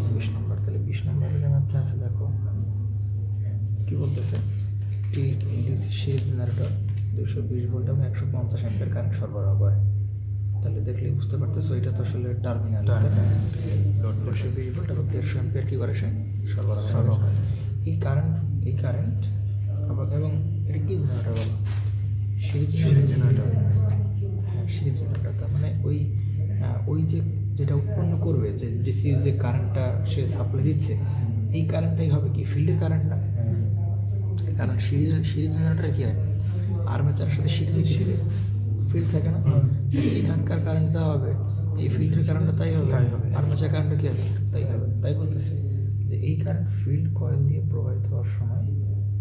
20 নম্বর। তাহলে 20 নম্বরে যে ম্যাথটা আছে দেখো কি বলতেছে, একটি ডিসি সিরিজ জেনারেটর 220 ভোল্ট এবং 150 অ্যাম্পিয়ার কারেন্ট সরবরাহ করে। তাহলে দেখলেই বুঝতে পারতেছো এটা তো আসলে টার্মিনাল, 220 ভোল্ট এবং 150 অ্যাম্পিয়ার কী করে সে সরবরাহ করে। এই কারেন্ট আবার এবং এটা কি জেনারেটর বলো, সিরিজ জেনারেটর। হ্যাঁ, সিরিজ জেনারেটর। তার মানে ওই যেটা উৎপন্ন করবে, যে ডিসি যে কারেন্টটা সে সাপ্লাই দিচ্ছে, এই কারেন্টটাই হবে কি ফিল্ডের কারেন্ট না। কারণ সিরিজ জেনারেটরে কী হয়, আর্মেচারের সাথে সিরিজে ফিল্ড থাকে না, এখানকার কারেন্ট যা হবে এই ফিল্ডের কারেন্টটা তাই হবে, আর্মেচার কারেন্টটা কী হবে তাই হবে। তাই বলতেছে যে এই কারেন্ট ফিল্ড কয়েল দিয়ে প্রবাহিত হওয়ার সময়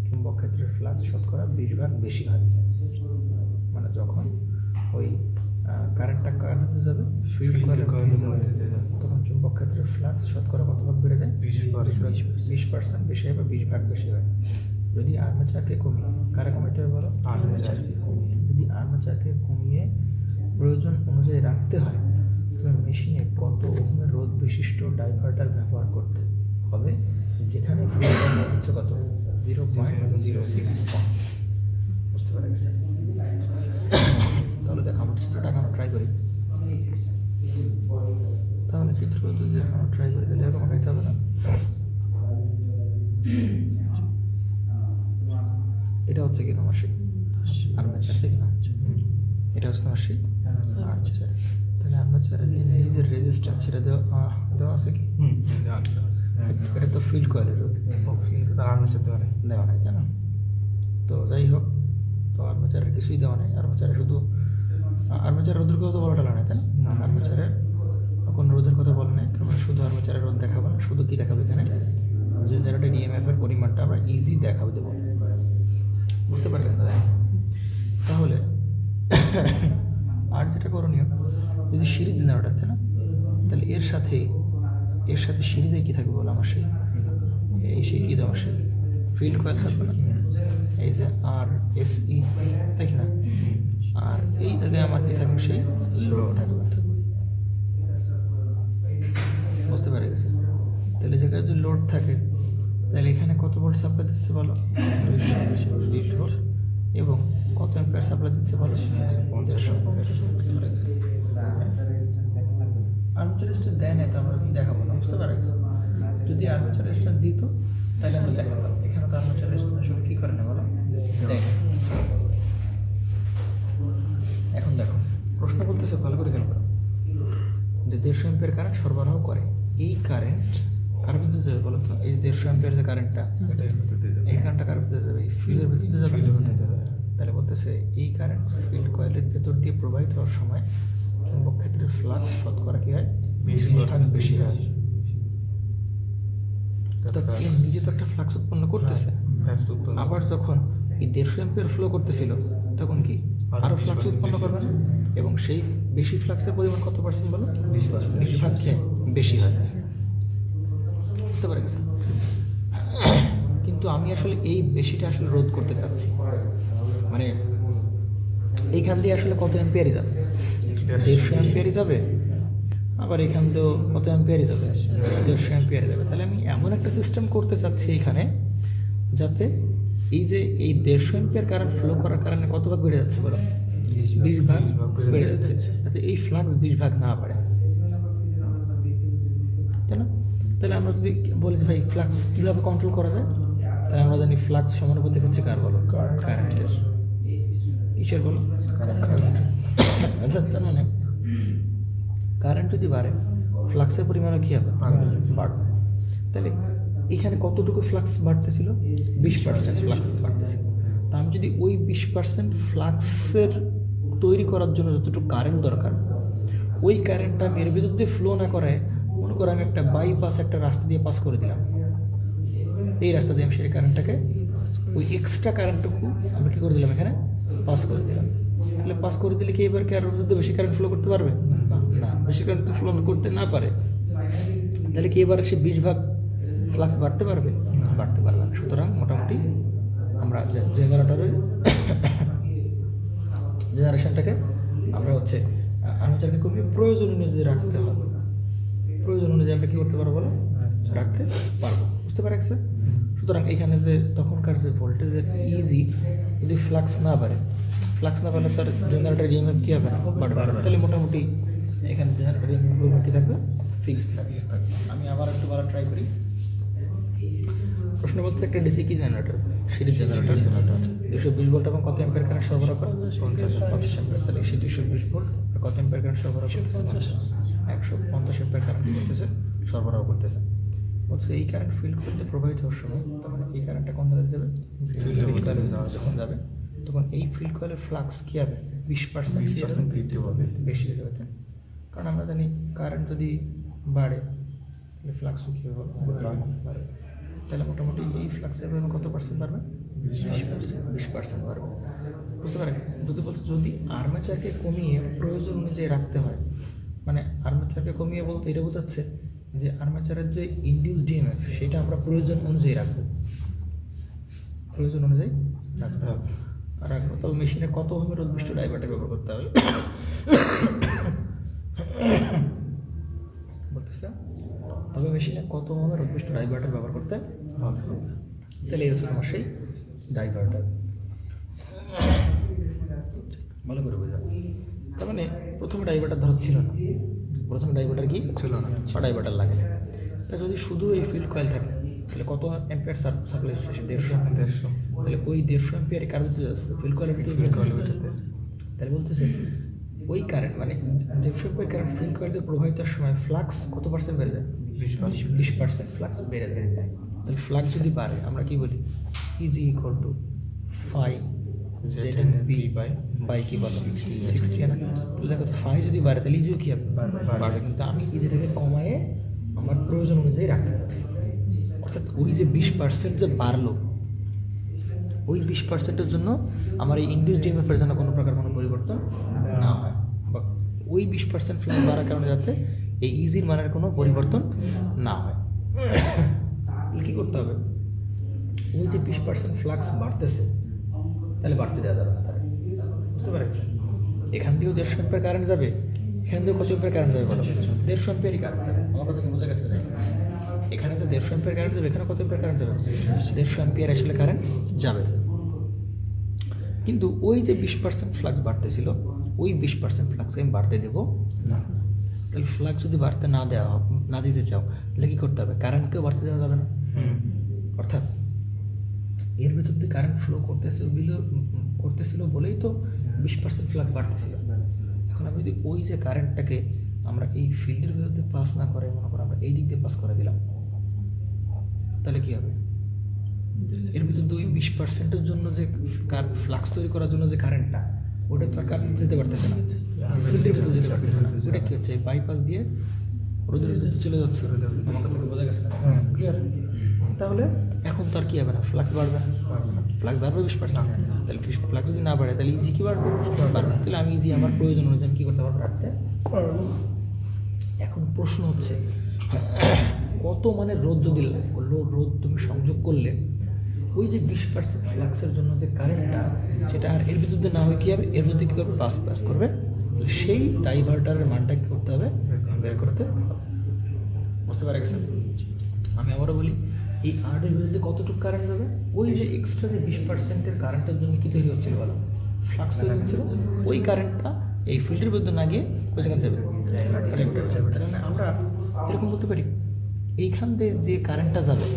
চুম্বক ক্ষেত্রের ফ্লাক্স শতকরা 20 ভাগ বেশি হয়। মানে যখন ওই কারেন্টটা কারেন্টে যাবে ফিল্ড কয়েলের মধ্যে, তখন চুম্বক ক্ষেত্রের ফ্লাক্স শতকরা কত ভাগ বেড়ে যায়, 20% বেশি হয় বা 20 ভাগ বেশি হয়। যদি আর্মেচারকে কমিয়ে, কারে কমাইতে হবে বলো, আর্মেচারকে। যদি আর্মেচারকে কমিয়ে প্রয়োজন অনুযায়ী রাখতে হয়, তবে মেশিনে কত ওহমের রোধ বিশিষ্ট ডাইভার্টার ব্যবহার করতে হবে, যেখানে ফ্লোটার রোধ হচ্ছে কত 0.06 ওহম। বুঝতে পারা গেছে? তাহলে দেখো আমরা চিত্রটা এখনো ট্রাই করি। তাহলে চিত্র যদি এখনো ট্রাই করি তাহলে এরকম খাইতে হবে না। এটা হচ্ছে কি তোমার সেই আর্মেচার থেকে, এটা হচ্ছে তোমার সেই আর্মেচার। তাহলে আর্মেচারের নিজের রেজিস্ট্যান্স সেটা দেওয়া আছে কি, এটা তো ফিল্ড কয়েলের রোধ, তার আর্মেচার দেওয়া নাই তাই না। তো যাই হোক, তো আর্মেচারের কিছুই দেওয়া নেই। আর্মেচারে শুধু আর্মেচার রোধের কথা বলা টালা নেই তাই না, আর্মেচারের কোনো রোধের কথা বলে নেই। তারপরে শুধু আর্মেচারের রোধ দেখাবো না, শুধু কি দেখাবে এখানে জেনারেটর ইএমএফ এর পরিমাণটা আমরা ইজি দেখাবো দেবো। বুঝতে পারলেন না? তাহলে আর যেটা করণীয়, যদি সিরিজ জেনারেটর তাই না, তাহলে এর সাথে সিরিজে কী থাকবে বলো আমার সেই কী দেওয়া সেই ফিল্ড কয়েল থাকবে না, এই যে আর এসই তাই না। আর এই জায়গায় আমার কী থাকবে সেই লোড থাকবে। বুঝতে পেরে গেছে? তাহলে জায়গায় যদি লোড থাকে তাহলে এখানে কত ভোল্ট সাপ্লাই দিচ্ছে বলো, 220 ভোল্ট, এবং কত অ্যাম্পিয়ার সাপ্লাই দিচ্ছে বলো, 50। বুঝতে পেরে গেছে? আর্মেচার রেজিস্ট্যান্স দেয় না তো আমরা দেখাবো না। বুঝতে পারা গেছে? যদি আর্মেচার রেজিস্ট্যান্স দিত তাহলে আমরা দেখাতাম। এখানে তো আর্মেচার রেজিস্ট্যান্স আসলে কী করে না বলো, দেয় না। এখন দেখো প্রশ্ন বলতেছে, ভালো করে খেয়াল করো, যে 150 অ্যাম্পিয়ার কারেন্ট সরবরাহ করে, এই কারেন্ট কার ভিতরে যাবে বলো তো, এই 150 অ্যাম্পিয়ার যে কারেন্টটা, এই কারেন্টটা কার ভিতরে যাবে, এই ফিল্ডের ভিতরে যাবে। তাহলে বলতেছে এই কারেন্ট ফিল্ড কয়েলের ভেতর দিয়ে প্রবাহিত হওয়ার সময় চুম্বক ক্ষেত্রের ফ্লাক্স শতকরা কি হয়, 20 ভাগ বেশি হয়। নিজে তো একটা ফ্লাক্স উৎপন্ন করতেছে, আবার যখন এই 150 অ্যাম্পিয়ার ফ্লো করতেছিল তখন কি আরো ফ্লাক্স উৎপন্ন করবে, এবং সেই বেশি ফ্লাক্সের পরিমাণ কত পার্সেন্ট বলো, 20 ভাগ বেশি হয়। বুঝতে পারে গেছে? কিন্তু আমি আসলে এই বেশিটা আসলে রোধ করতে চাচ্ছি, মানে এইখান দিয়ে আসলে কত অ্যাম্পিয়ারই যাবে, 150 অ্যাম্পিয়ারই যাবে, আবার এখান দিয়েও কত অ্যাম্পিয়ারই যাবে, 150 অ্যাম্পিয়ারই যাবে। তাহলে আমি এমন একটা সিস্টেম করতে চাচ্ছি এখানে, যাতে এই যে এই 150 অ্যাম্পিয়ার কারেন্ট ফ্লো করার কারণে কত ভাগ বেড়ে যাচ্ছে বলো, 20 ভাগ বেড়ে যাচ্ছে, যাতে এই ফ্লাক্স 20 ভাগ না বাড়ে, তাই না। তাহলে আমরা যদি বলি যে ভাই ফ্লাক্স কীভাবে কন্ট্রোল করা যায়, তাহলে আমরা জানি ফ্লাক্স সমানুপাতিক হচ্ছে কার বলো, কারেন্টের। কিসের বলো, আচ্ছা। তার মানে কারেন্ট যদি বাড়ে ফ্লাক্সের পরিমাণও কী হবে, বাড়বে। তাহলে এখানে কতটুকু ফ্লাক্স বাড়তেছিল, 20% ফ্লাক্স বাড়তেছিল। তা আমি যদি ওই 20% ফ্লাক্সের তৈরি করার জন্য যতটুকু কারেন্ট দরকার, ওই কারেন্টটা আমি এর ভিতর দিয়ে ফ্লো না করায়, মনে করো আমি একটা বাইপাস একটা রাস্তা দিয়ে পাস করে দিলাম, এই রাস্তা দিয়ে আমি সেই কারেন্টটাকে, ওই এক্সট্রা কারেন্টটুকু আমরা কী করে দিলাম এখানে পাস করে দিলাম। তাহলে পাস করে দিলে কি এবার কি আর মধ্যে বেশি কারেন্ট ফ্লো করতে পারবে না, বেশি কারেন্ট ফ্লো করতে না পারে, তাহলে কি এবার সে 20 ভাগ ফ্লাক্স বাড়তে পারবে, বাড়তে পারবে না। সুতরাং মোটামুটি আমরা জেনারেশনটাকে আমরা হচ্ছে আর্মেচারকে কমিয়ে প্রয়োজন অনুযায়ী রাখতে হবে। প্রয়োজন অনুযায়ী আমরা কী করতে পারবো বলো, বুঝতে পারছে? সুতরাং এখানে যে তখনকার যে ভোল্টেজের ইজি যদি ফ্লাক্স না বাড়ে তার জেনারেটর ইএমএফ কী হবে? বাড়বে। তাহলে মোটামুটি এখানে জেনারেটর ইএমএফ কী থাকবে? ফিক্সড থাকবে। আমি আবার একটু বলা ট্রাই করি। প্রশ্ন বলছে একটা ডিসি কি জেনারেটর, সিরিজ জেনারেটর 220 ভোল্ট এবং কত অ্যাম্পিয়ার কারেন্ট সরবরাহ করে? 50 অ্যাম্পিয়ার। তাহলে সে 220 ভোল্ট আর কত অ্যাম্পিয়ার কারেন্ট সরবরাহ করতেছে? 150 অ্যাম্পিয়ার কারেন্ট করতেছে, সরবরাহ করতেছে। বলছে এই কারেন্ট ফিল্ড করতে প্রবাহিত হওয়ার সময়, তার মানে এই কারেন্টটা কোন দিকে যাবে? ফিল্ড কয়েলে যখন যাবে তখন এই ফিল্ড কয়েলের ফ্লাক্স কী হবে? 20% বৃদ্ধি হবে, বেশি হয়ে যাবে। কারণ আমরা জানি কারেন্ট যদি বাড়ে তাহলে ফ্লাক্সও কী হবে? বাড়বে। তাহলে মোটামুটি এই ফ্লাক্সের পরিমাণ কত পার্সেন্ট বাড়বে? 20% বাড়বে। বুঝতে পারছি? যদি বলছে যদি আর্মেচারকে কমিয়ে প্রয়োজন অনুযায়ী রাখতে হয়, মানে আর্মেচারকে কমিয়ে বলতে এটা বোঝাচ্ছে যে আর্মেচারের যে ইনডিউসড ইএমএফ সেটা আমরা প্রয়োজন অনুযায়ী রাখবো, রাখবো। তবে মেশিনে কত ওহমের উদ্দিষ্ট ডাইভার্টার ব্যবহার করতে হবে বলতেছে, তবে মেশিনে কত ওহমের উদ্দিষ্ট ডাইভার্টার ব্যবহার করতে হবে। তাহলে এই হচ্ছে তোমার সেই ডাইভার্টার। ভালো করে বোঝা। তার মানে প্রথমে ডাইভার্টার ধরো ছিল না, প্রথমে ডাইভার্টার কি ছিল না, বা ডাইভার্টার লাগে। তা যদি শুধু এই ফিল্ড কয়েল থাকে তাহলে কত অ্যাম্পিয়ার সাপ্লাই আসছে? 150। তাহলে ওই 150 অ্যাম্পিয়ার কারেন্ট যাচ্ছে ফিল্ড কয়েলের ভিতরে, তাহলে বলতেছে ওই কারেন্ট মানে 150 অ্যাম্পিয়ার কারেন্ট ফিল্ড কয়েলে প্রবাহিতের সময় ফ্লাক্স কত পার্সেন্ট বেড়ে যায়? 20% ফ্লাক্স বেড়ে যায়। তাহলে ফ্লাক্স যদি বাড়ে আমরা কি বলি? Is equal to phi ZNP by কি বলো 60 না? তাহলে দেখো তো ফাই যদি বাড়ে তাহলে ইজিও কি হবে? বাড়বে। কিন্তু আমি ইজিটাকে কমায়ে আমার প্রয়োজন অনুযায়ী রাখতে চাচ্ছি। অর্থাৎ ওই যে 20% যে বাড়লো, ওই 20%-এর জন্য আমার এই ইনডিউসড ইএমএফের যেন কোনো প্রকার কোনো পরিবর্তন না হয়, বা ওই 20% ফ্লাক্স বাড়ার কারণে যাতে এই ইজির মানের কোনো পরিবর্তন না হয়। কী করতে হবে? ওই যে 20% ফ্লাক্স বাড়তেছে তাহলে বাড়তে দেওয়া যাবে না। তাহলে বুঝতে পারছেন? এখান থেকেও 150 অ্যাম্পিয়ার কারেন্ট যাবে, এখান থেকেও কত অ্যাম্পিয়ার কারেন্ট যাবে বলো? 150 অ্যাম্পিয়ারই কারেন্ট যাবে। আমার কথা কি বোঝা গেছে? এখানে যে 150 অ্যাম্পিয়ার কারেন্ট যাবে, এখানে কত অ্যাম্পিয়ার কারেন্ট যাবে? 150 অ্যাম্পিয়ার আসলে কারেন্ট যাবে। কিন্তু ওই যে 20% ফ্লাক্স বাড়তেছিল, ওই 20% ফ্লাক্স আমি বাড়তে দেবো না। তাহলে ফ্লাক্স যদি বাড়তে না দিতে চাও তাহলে কী করতে হবে? কারেন্টকেও বাড়তে দেওয়া যাবে না। অর্থাৎ এর ভিতর দিয়ে কারেন্ট ফ্লো করতেছিল বলেই তো 20% ফ্লাক্স বাড়তেছিল। এখন আমি যদি ওই যে কারেন্টটাকে আমরা এই ফিল্ডের ভিতরে পাস না করে মনে করো আমরা এই দিক দিয়ে পাস করে দিলাম, তাহলে কী হবে? এর ভিতর দিয়ে ওই 20%-এর জন্য যে ফ্লাক্স তৈরি করার জন্য যে কারেন্টটা, ওটা তো আর কারেন্ট যেতে পারতেছে না, ফিল্ডের ভিতরে যেতে পারতেছে না। ওটা কী হচ্ছে? বাইপাস দিয়ে রোদের ভিতরে চলে যাচ্ছে। বোঝা গেছে? ক্লিয়ার? তাহলে এখন তো আর কী হবে না? ফ্লাক্স বাড়বে না, ফ্লাক্স বাড়বে 20%। তাহলে ফ্লাক্স যদি না বাড়ে তাহলে ইজি কি বাড়বে? তাহলে আমি ইজি আমার প্রয়োজন অনুযায়ী আমি কী করতে পারবো? রাখতে পারবো। এখন প্রশ্ন হচ্ছে কত মানে রোদ যদি রোদ তুমি সংযোগ করলে ওই যে 20% ফ্লাক্সের জন্য যে কারেন্টটা সেটা আর এর ভিতর না হয় কী হবে? এর মধ্যে কী করবে? পাস করবে। সেই ডাইভার্টারের মানটা কী করতে হবে? বের করতে হবে। বুঝতে পারা গেছে? আমি আবারও বলি, এই আর্টের বিরুদ্ধে কতটুকু কারেন্ট যাবে? ওই যে এক্সট্রা যে 20%-এর কারেন্টের জন্য কী তৈরি হচ্ছিল বলো? ফ্লাক্স তৈরি হচ্ছিল। ওই কারেন্টটা এই ফিল্ডের বিরুদ্ধে না গিয়ে ওই জায়গায় যাবে, মানে আমরা এরকম বলতে পারি এইখান দিয়ে যে কারেন্টটা যাবে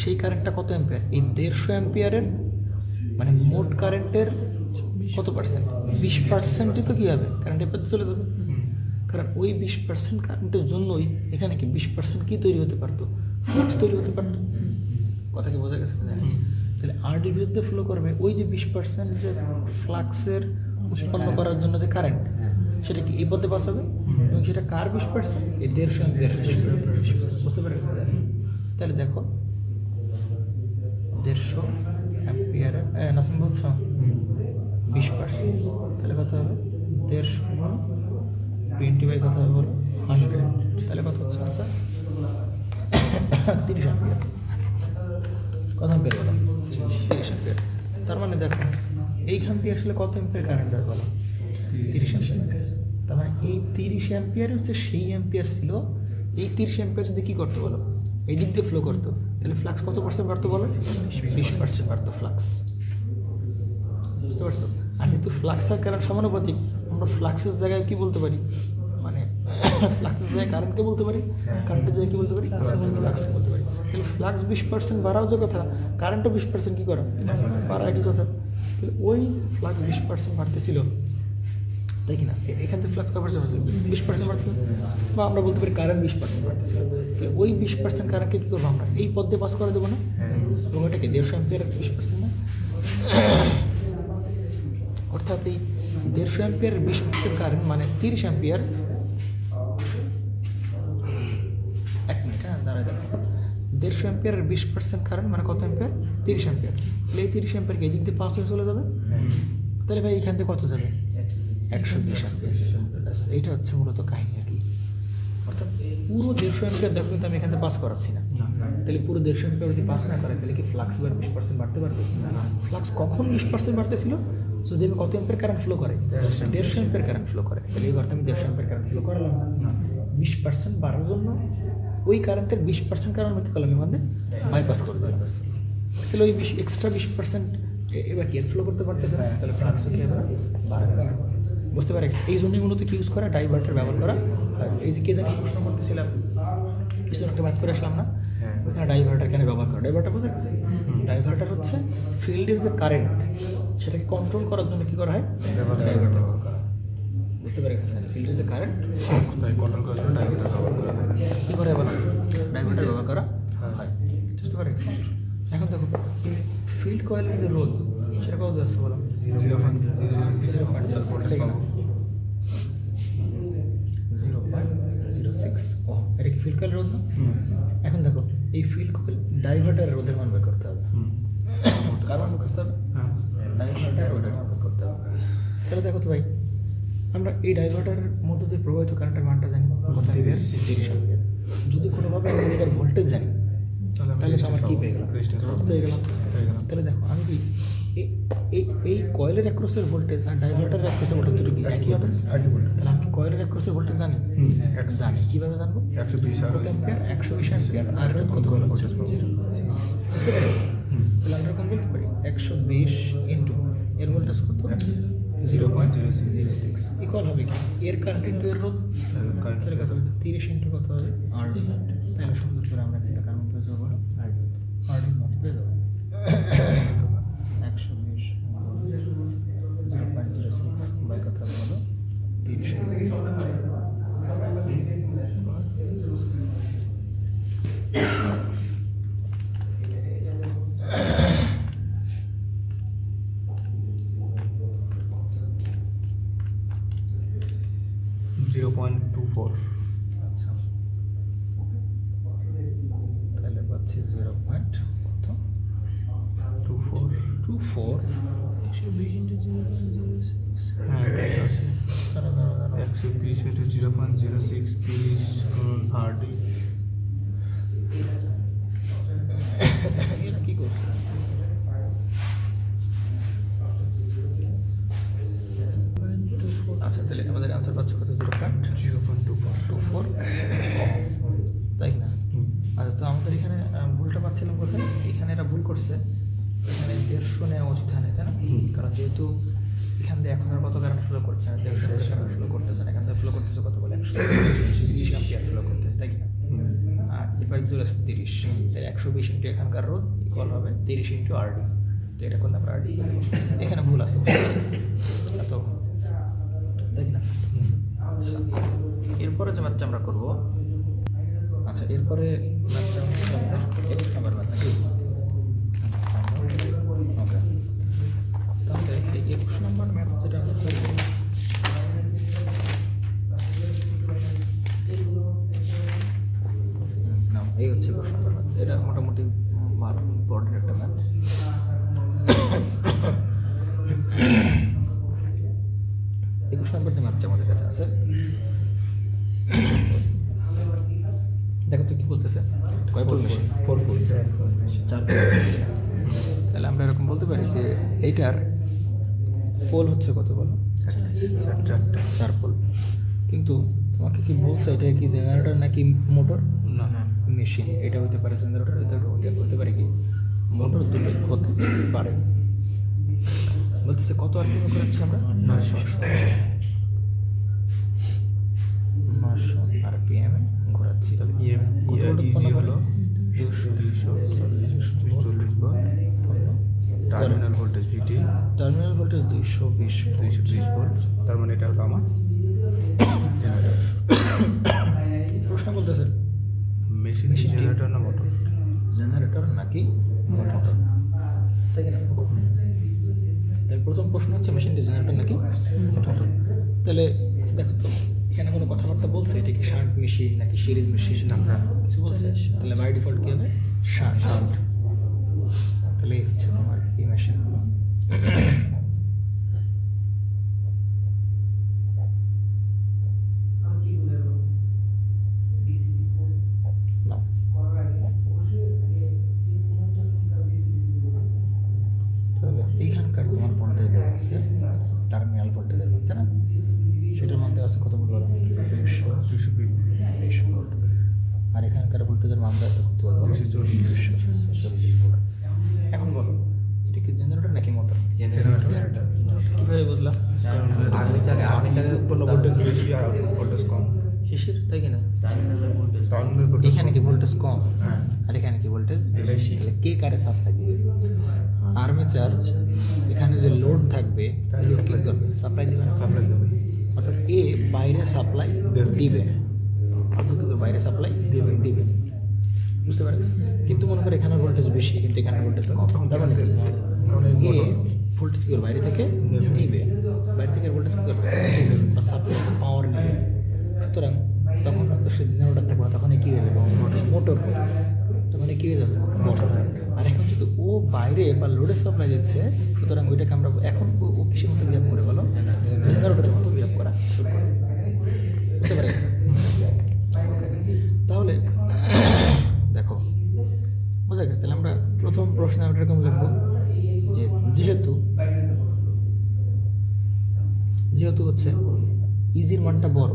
সেই কারেন্টটা কত অ্যাম্পিয়ার? এই 150 অ্যাম্পিয়ারের মানে মোট কারেন্টের কত পার্সেন্ট? 20%-ই তো কী হবে? কারেন্ট এপাতে চলে যাবে। কারণ ওই 20% কারেন্টের জন্যই এখানে কি 20% কী তৈরি হতে পারতো? ফ্লাক্স তৈরি হতে পারতো। কথা কি বোঝা গেছে? তাহলে আরডির বিরুদ্ধে ফ্লো করবে ওই যে 20% যে ফ্লাক্সের উৎপন্ন করার জন্য যে কারেন্ট, সেটা কি এই পথে পাস হবে? এবং সেটা কার 20%? এই 150 অ্যাম্পিয়ার। বুঝতে পারে? তাহলে দেখো 150 অ্যাম্পিয়ারের নাসিম বলছ 20%, তাহলে কত হবে? 150 গুণ 20 বাই কত হবে বলো? 100। তাহলে কত হচ্ছে আনসার? 30 অ্যাম্পিয়ার। কত অ্যাম্পিয়ার বলো? 30 অ্যাম্পিয়ার। তার মানে দেখো এইখান দিয়ে আসলে কত অ্যাম্পিয়ার কারেন্ট যাবে বলো? 30 অ্যাম্পিয়ার। তার মানে এই 30 অ্যাম্পিয়ার হচ্ছে সেই অ্যাম্পিয়ার ছিল। এই 30 অ্যাম্পিয়ার যদি কী করতে বলো? এই দিক দিয়ে ফ্লো করতো, তাহলে ফ্লাক্স কত পার্সেন্ট বাড়তো বলো? 20% বাড়তো ফ্লাক্স। বুঝতে পারছো? আর যেহেতু ফ্লাক্স আর কারেন্ট সমানুপাতিক, আমরা ফ্লাক্সের জায়গায় কি বলতে পারি, মানে ফ্লাক্সের জায়গায় কারেন্টকে বলতে পারি, কারেন্টের জায়গায় কি বলতে পারি? ফ্লাক্স বলতে পারি। তাহলে ফ্লাক্স 20% বাড়াও যে কথা, কারেন্টও 20% কি করা বাড়া, একই কথা। তাহলে ওই ফ্লাক্স 20% বাড়তেছিল, তাই কি না? এখান থেকে ফ্লাক্স কত পার্সেন্ট বাড়তেছিল? 20% বাড়তেছিল, বা আমরা বলতে পারি কারেন্ট 20% বাড়তেছিল। তাহলে ওই 20% কারেন্টকে কী করবো আমরা? এই পথ দিয়ে পাস করে দেবো না? এবং এটাকে 150 অ্যাম্পিয়ার 20% না, অর্থাৎ এই 150 অ্যাম্পিয়ার 20% কারেন্ট মানে 30 অ্যাম্পিয়ার। এক মিনিট, হ্যাঁ দাঁড়ায় দেখো, 150 অ্যাম্পিয়ার 20% কারেন্ট মানে কত অ্যাম্পিয়ার? 30 অ্যাম্পিয়ার। তাহলে এই 30 অ্যাম্পিয়ারকে এদিক দিয়ে পাস হয়ে চলে যাবে, তাহলে ভাই এইখান থেকে কত যাবে? 120 অ্যাম্পিয়ার। এইটা হচ্ছে মূলত কাহিনী আর কি। অর্থাৎ পুরো 150 অ্যাম্পিয়ার দেখো, কিন্তু আমি এখান থেকে পাস করাচ্ছি না। তাহলে পুরো 150 অ্যাম্পিয়ার যদি পাস না করে, তাহলে কি ফ্লাক্স 20% বাড়তে পারবে? ফ্লাক্স কখন 20% বাড়তেছিল? যদি আমি কত অ্যাম্পিয়ার কারেন্ট ফ্লো করে? 150 অ্যাম্পিয়ার কারেন্ট ফ্লো করে। তাহলে এবার আমি 150 অ্যাম্পিয়ার কারেন্ট ফ্লো করালাম না, 20% বাড়ার জন্য ওই কারেন্টের 20% কারেন্ট আমি কী করলাম? এখান থেকে বাইপাস করে দিলাম। তাহলে ওই এক্সট্রা 20% এবার কি ফ্লো করতে পারতেছে না, তাহলে ফ্লাক্সও কী হবে? বাড়বে। বুঝতে পারছি? এই জন্যই মূলত কি ইউজ করা, ডাইভার্টার ব্যবহার করা। এই যে কে জানি প্রশ্ন করতেছিলাম, পিছনে একটা বাদ করে আসলাম না, ওইখানে ডাইভার্টার কেন ব্যবহার করা? ডাইভার্টার বোঝা গেছে? ডাইভার্টার হচ্ছে ফিল্ডের যে কারেন্ট সেটাকে কন্ট্রোল করার জন্য কী করা হয়? ডাইভার্টার ব্যবহার করা। বুঝতে পেরেছেন? ফিল্ডের যে কারেন্ট কন্ট্রোল করার জন্য ডাইভার্টার ব্যবহার করা হয়। কী করে বলা? ডাইভার্টার ব্যবহার করা হয়। বুঝতে পেরেছেন? এখন দেখো ফিল্ড কয়েলের যে রোধ সেটা কত আছে বলো? 0.06। ও, এটা কি ফিল্ড কয়েল রোধ না? এখন দেখো এই ফিল্ড কয়েল ডাইভার্টারের রোধের মান বের করতে হবে। কার মান বের করতে হবে? ডাইভার্টারের রোধের মান বের করতে হবে। তাহলে দেখো তো ভাই, আমরা এই ডাইভার্টারের মধ্য দিয়ে প্রবাহিত কারেন্টের মানটা জানি কত? 30 অ্যাম্পিয়ার। যদি কোনোভাবে আমি এটার ভোল্টেজ জানি, তাহলে আমার কি পেয়ে গেলাম? পেয়ে গেলাম। তাহলে দেখো আমি কি এই কয়েলের অ্যাক্রসের ভোল্টেজ আর ডাইভার্টারের অ্যাক্রসের ভোল্টেজ দুটো কি একই হবে? তাহলে আমি কি কয়েলের অ্যাক্রসের ভোল্টেজ জানি? জানি। কীভাবে জানবো? 120 অ্যাম্পিয়ার, 120 অ্যাম্পিয়ার। আর কত হলো? তাহলে আমরা এরকম বলতে পারি 120 ইন্টু এর ভোল্টেজ কত? 0.06 ইকুয়াল হবে কি? এর কারেন্ট ইন্টু এর রোধ, তাহলে কত হবে? 30 ইন্টু কত হবে? RD। তাহলে সুন্দর করে আমরা একটা কারণ পেয়ে যাবো, RD মান পেয়ে যাবো 120 0.06 বাই কত হবে বলো? 30। 0.24। আচ্ছা, তাহলে পাচ্ছি 0.24। হ্যাঁ, ঠিক আছে। 120 ইন্টু 0.06 30 RD। এরা কি করছে? আচ্ছা, তাহলে আমাদের আনসার পাচ্ছে কত? 0.24, তাই না? আচ্ছা, তো আমাদের এখানে ভুলটা পাচ্ছিলাম কোথায়? এখানে এরা ভুল করছে, এখানে 150 নেওয়া উচিত হয় না, তাই না? কারণ যেহেতু এখান দিয়ে এখন আর কত কারেন্ট ফ্লো করছে না, 150 কারেন্ট ফ্লো করতেছে না, এখান থেকে ফ্লো করতেছে কত বলে? 120 অ্যাম্পিয়ার ফ্লো করতেছে, তাই না? আর এবার চলে আসছে 30, তাই 120 ইন্টু এখানকার রোধ ইকুয়াল হবে 30 ইন্টু RD। তো এটা করলে আমরা RD পেয়ে যাবো। এখানে ভুল আছে, তো তাই না? আচ্ছা, এরপরে যে ম্যাথটা আমরা করবো, আচ্ছা এরপরে ম্যাথটা হচ্ছে আমাদের 21 নম্বর ম্যাথ নাকি? ওকে, তাহলে এই 21 নম্বর ম্যাথ যেটা আমরা করবো, না এই হচ্ছে 21 নম্বর ম্যাথ। এটা মোটামুটি ভালো ইম্পর্টেন্ট একটা ম্যাথ। 21 নম্বর যে ম্যাথটা আমাদের কাছে আছে, দেখো তো কি বলতেছে? কয় পোল মেশিন? 4 পোল। 4 পোল। তাহলে আমরা এরকম বলতে পারি যে এইটার পোল হচ্ছে কত বলো? 4 পোল। কিন্তু তোমাকে কি বলছে এটা কি জেনারেটর নাকি মোটর? না, মেশিন, এটা হতে পারে জেনারেটর, হতে পারে কি মোটর, দুটোই হতে পারে। বলতেছে কত আরপিএম করাচ্ছি আমরা? 900 আরপিএম ঘোরাচ্ছি। তাহলে ইজি হলো 240 ভোল্ট, টার্মিনাল ভোল্টেজ ভিটি টার্মিনাল ভোল্টেজ 220 ভোল্ট, তার মানে এটা হলো আমার জেনারেটর। প্রশ্ন বলতেছে মেশিন মেশিনটি- জেনারেটর না মোটর? জেনারেটর নাকি মোটর, তাই না? তাই প্রথম প্রশ্ন হচ্ছে মেশিনটি জেনারেটর নাকি মোটর। তাহলে আচ্ছা দেখো তো এখানে কোনো কথাবার্তা বলছে এটা কি শান্ট মেশিন নাকি সিরিজ মেশিন? না। কিছু বলছে? তাহলে বাই ডিফল্ট কি হবে? শান্ট। তাহলে এই হচ্ছে তোমার কি মেশিন হলো। নাও। তাহলে এইখানকার তোমার ভোল্টেজ দেওয়া আছে টার্মিনাল ভোল্টেজের মধ্যে না, সেটার মান দেওয়া আছে কত ভোল্ট বলো? 220 ভোল্ট। আর এখানকার ভোল্টেজের মান দেওয়া আছে কত বলো? 240 ভোল্ট। এখন বলো এটা কি জেনারেটর নাকি মোটর? জেনারেটর। কিভাবে বুঝলাম? কারণ উৎপন্ন ভোল্টেজ বেশি আর আউটপুট ভোল্টেজ কম। শিশির, তাই কিনা? টার্মিনাল ভোল্টেজ এখানে কি ভোল্টেজ কম হ্যাঁ। আর এখানে কি ভোল্টেজ বেশি। তাহলে কে কারে সাপ্লাই দিবে? আর্মেচার এখানে যে লোড থাকবে লোড কি করবে? সাপ্লাই দিবে না? সাপ্লাই দেবে। অর্থাৎ এ বাইরে সাপ্লাই দিবে, অর্থাৎ কি করবে? বাইরে সাপ্লাই দিবে। বুঝতে পারছিস? কিন্তু মনে করে এখানে ভোল্টেজ বেশি কিন্তু এখানে ভোল্টেজ কম, তার মানে কি? কারণ এই এ মোটর ভোল্টেজ কি করবে? বাইরে থেকে নিবে, বাইরে থেকে ভোল্টেজ কি করবে? বা সাপ্লাই পাওয়ার নিবে। সুতরাং তখন তো সে জেনারেটর থাকবে না, তখন কি হয়ে যাবে? মোটর হয়ে যাবে। তখন কি হয়ে যাবে? মোটর। আর এখন যদি ও বাইরে বা লোডে সাপ্লাই দিচ্ছে, সুতরাং ওইটাকে আমরা এখন ও কিসের মতো বিহেভ করে বলো? জেনারেটরের মতো বিহেভ করা শুরু করে। বুঝতে পারছ? তাহলে দেখো বোঝা গেছে। তাহলে আমরা প্রথম প্রশ্নে আমরা এরকম লিখবো যে যেহেতু হচ্ছে ইজির মানটা বড়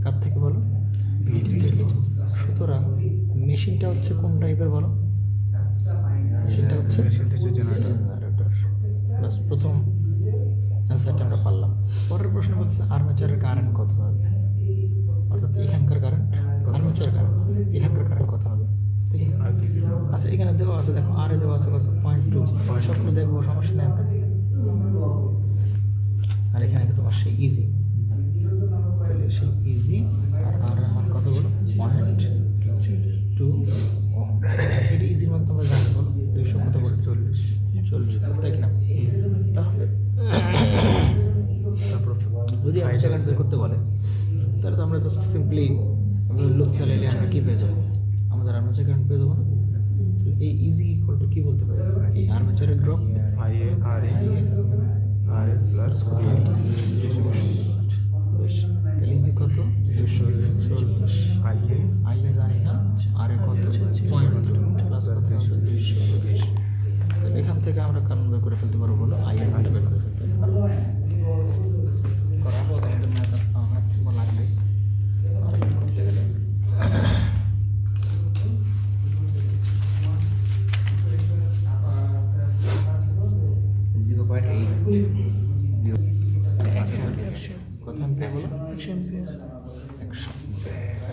কার থেকে বলো? ভিটি থেকে। সুতরাং মেশিনটা হচ্ছে কোন টাইপের বলো? মেশিনটা হচ্ছে জেনারেটর। বাস প্রথম অ্যান্সারটা আমরা পারলাম। পরের প্রশ্ন বলছে আর্মেচারের কারেন্ট কত হবে? অর্থাৎ এখানকার কারেন্ট, আর্মেচারের কারেন্ট, এখানকার কারেন্ট কত হবে? ঠিক আছে? আচ্ছা এখানে দেওয়া আছে, দেখো আর দেওয়া আছে কত? 0.2। সবগুলো দেখবো, সমস্যা নেই আমরা। আর এখানে তোমার সেই ইজি, তাহলে সেই ইজি আর এর মান কত বলো? 0.2 ওহম। এটা ইজির মান তোমরা জানো বলো? 200 কত বলো? 40, তাই কিনা? তাহলে যদি আর্মেচার কারেন্ট বের করতে বলে তাহলে তো আমরা জাস্ট সিম্পলি লুপ চালাইলে আমরা কী পেয়ে যাবো? আমাদের আর্মেচার কারেন্ট পেয়ে যাবো না? এই ইজি ইকুয়াল টু কী বলতে পারি? এই আর্মেচারের ড্রপ IA RA প্লাস বেশ, তাহলে ইজি কত? 240। আইএ জানি না, আর এ কত? 0.2 প্লাস কত? 220। তাহলে এখান থেকে আমরা কারণ বের করে ফেলতে পারবো বলো? আইএ মানটা বের করে ফেলতে পারবো। করাবো আমাদের ম্যাথ লাগবে আর বের করতে গেলে। কত অ্যাম্পিয়ার বলো? 100।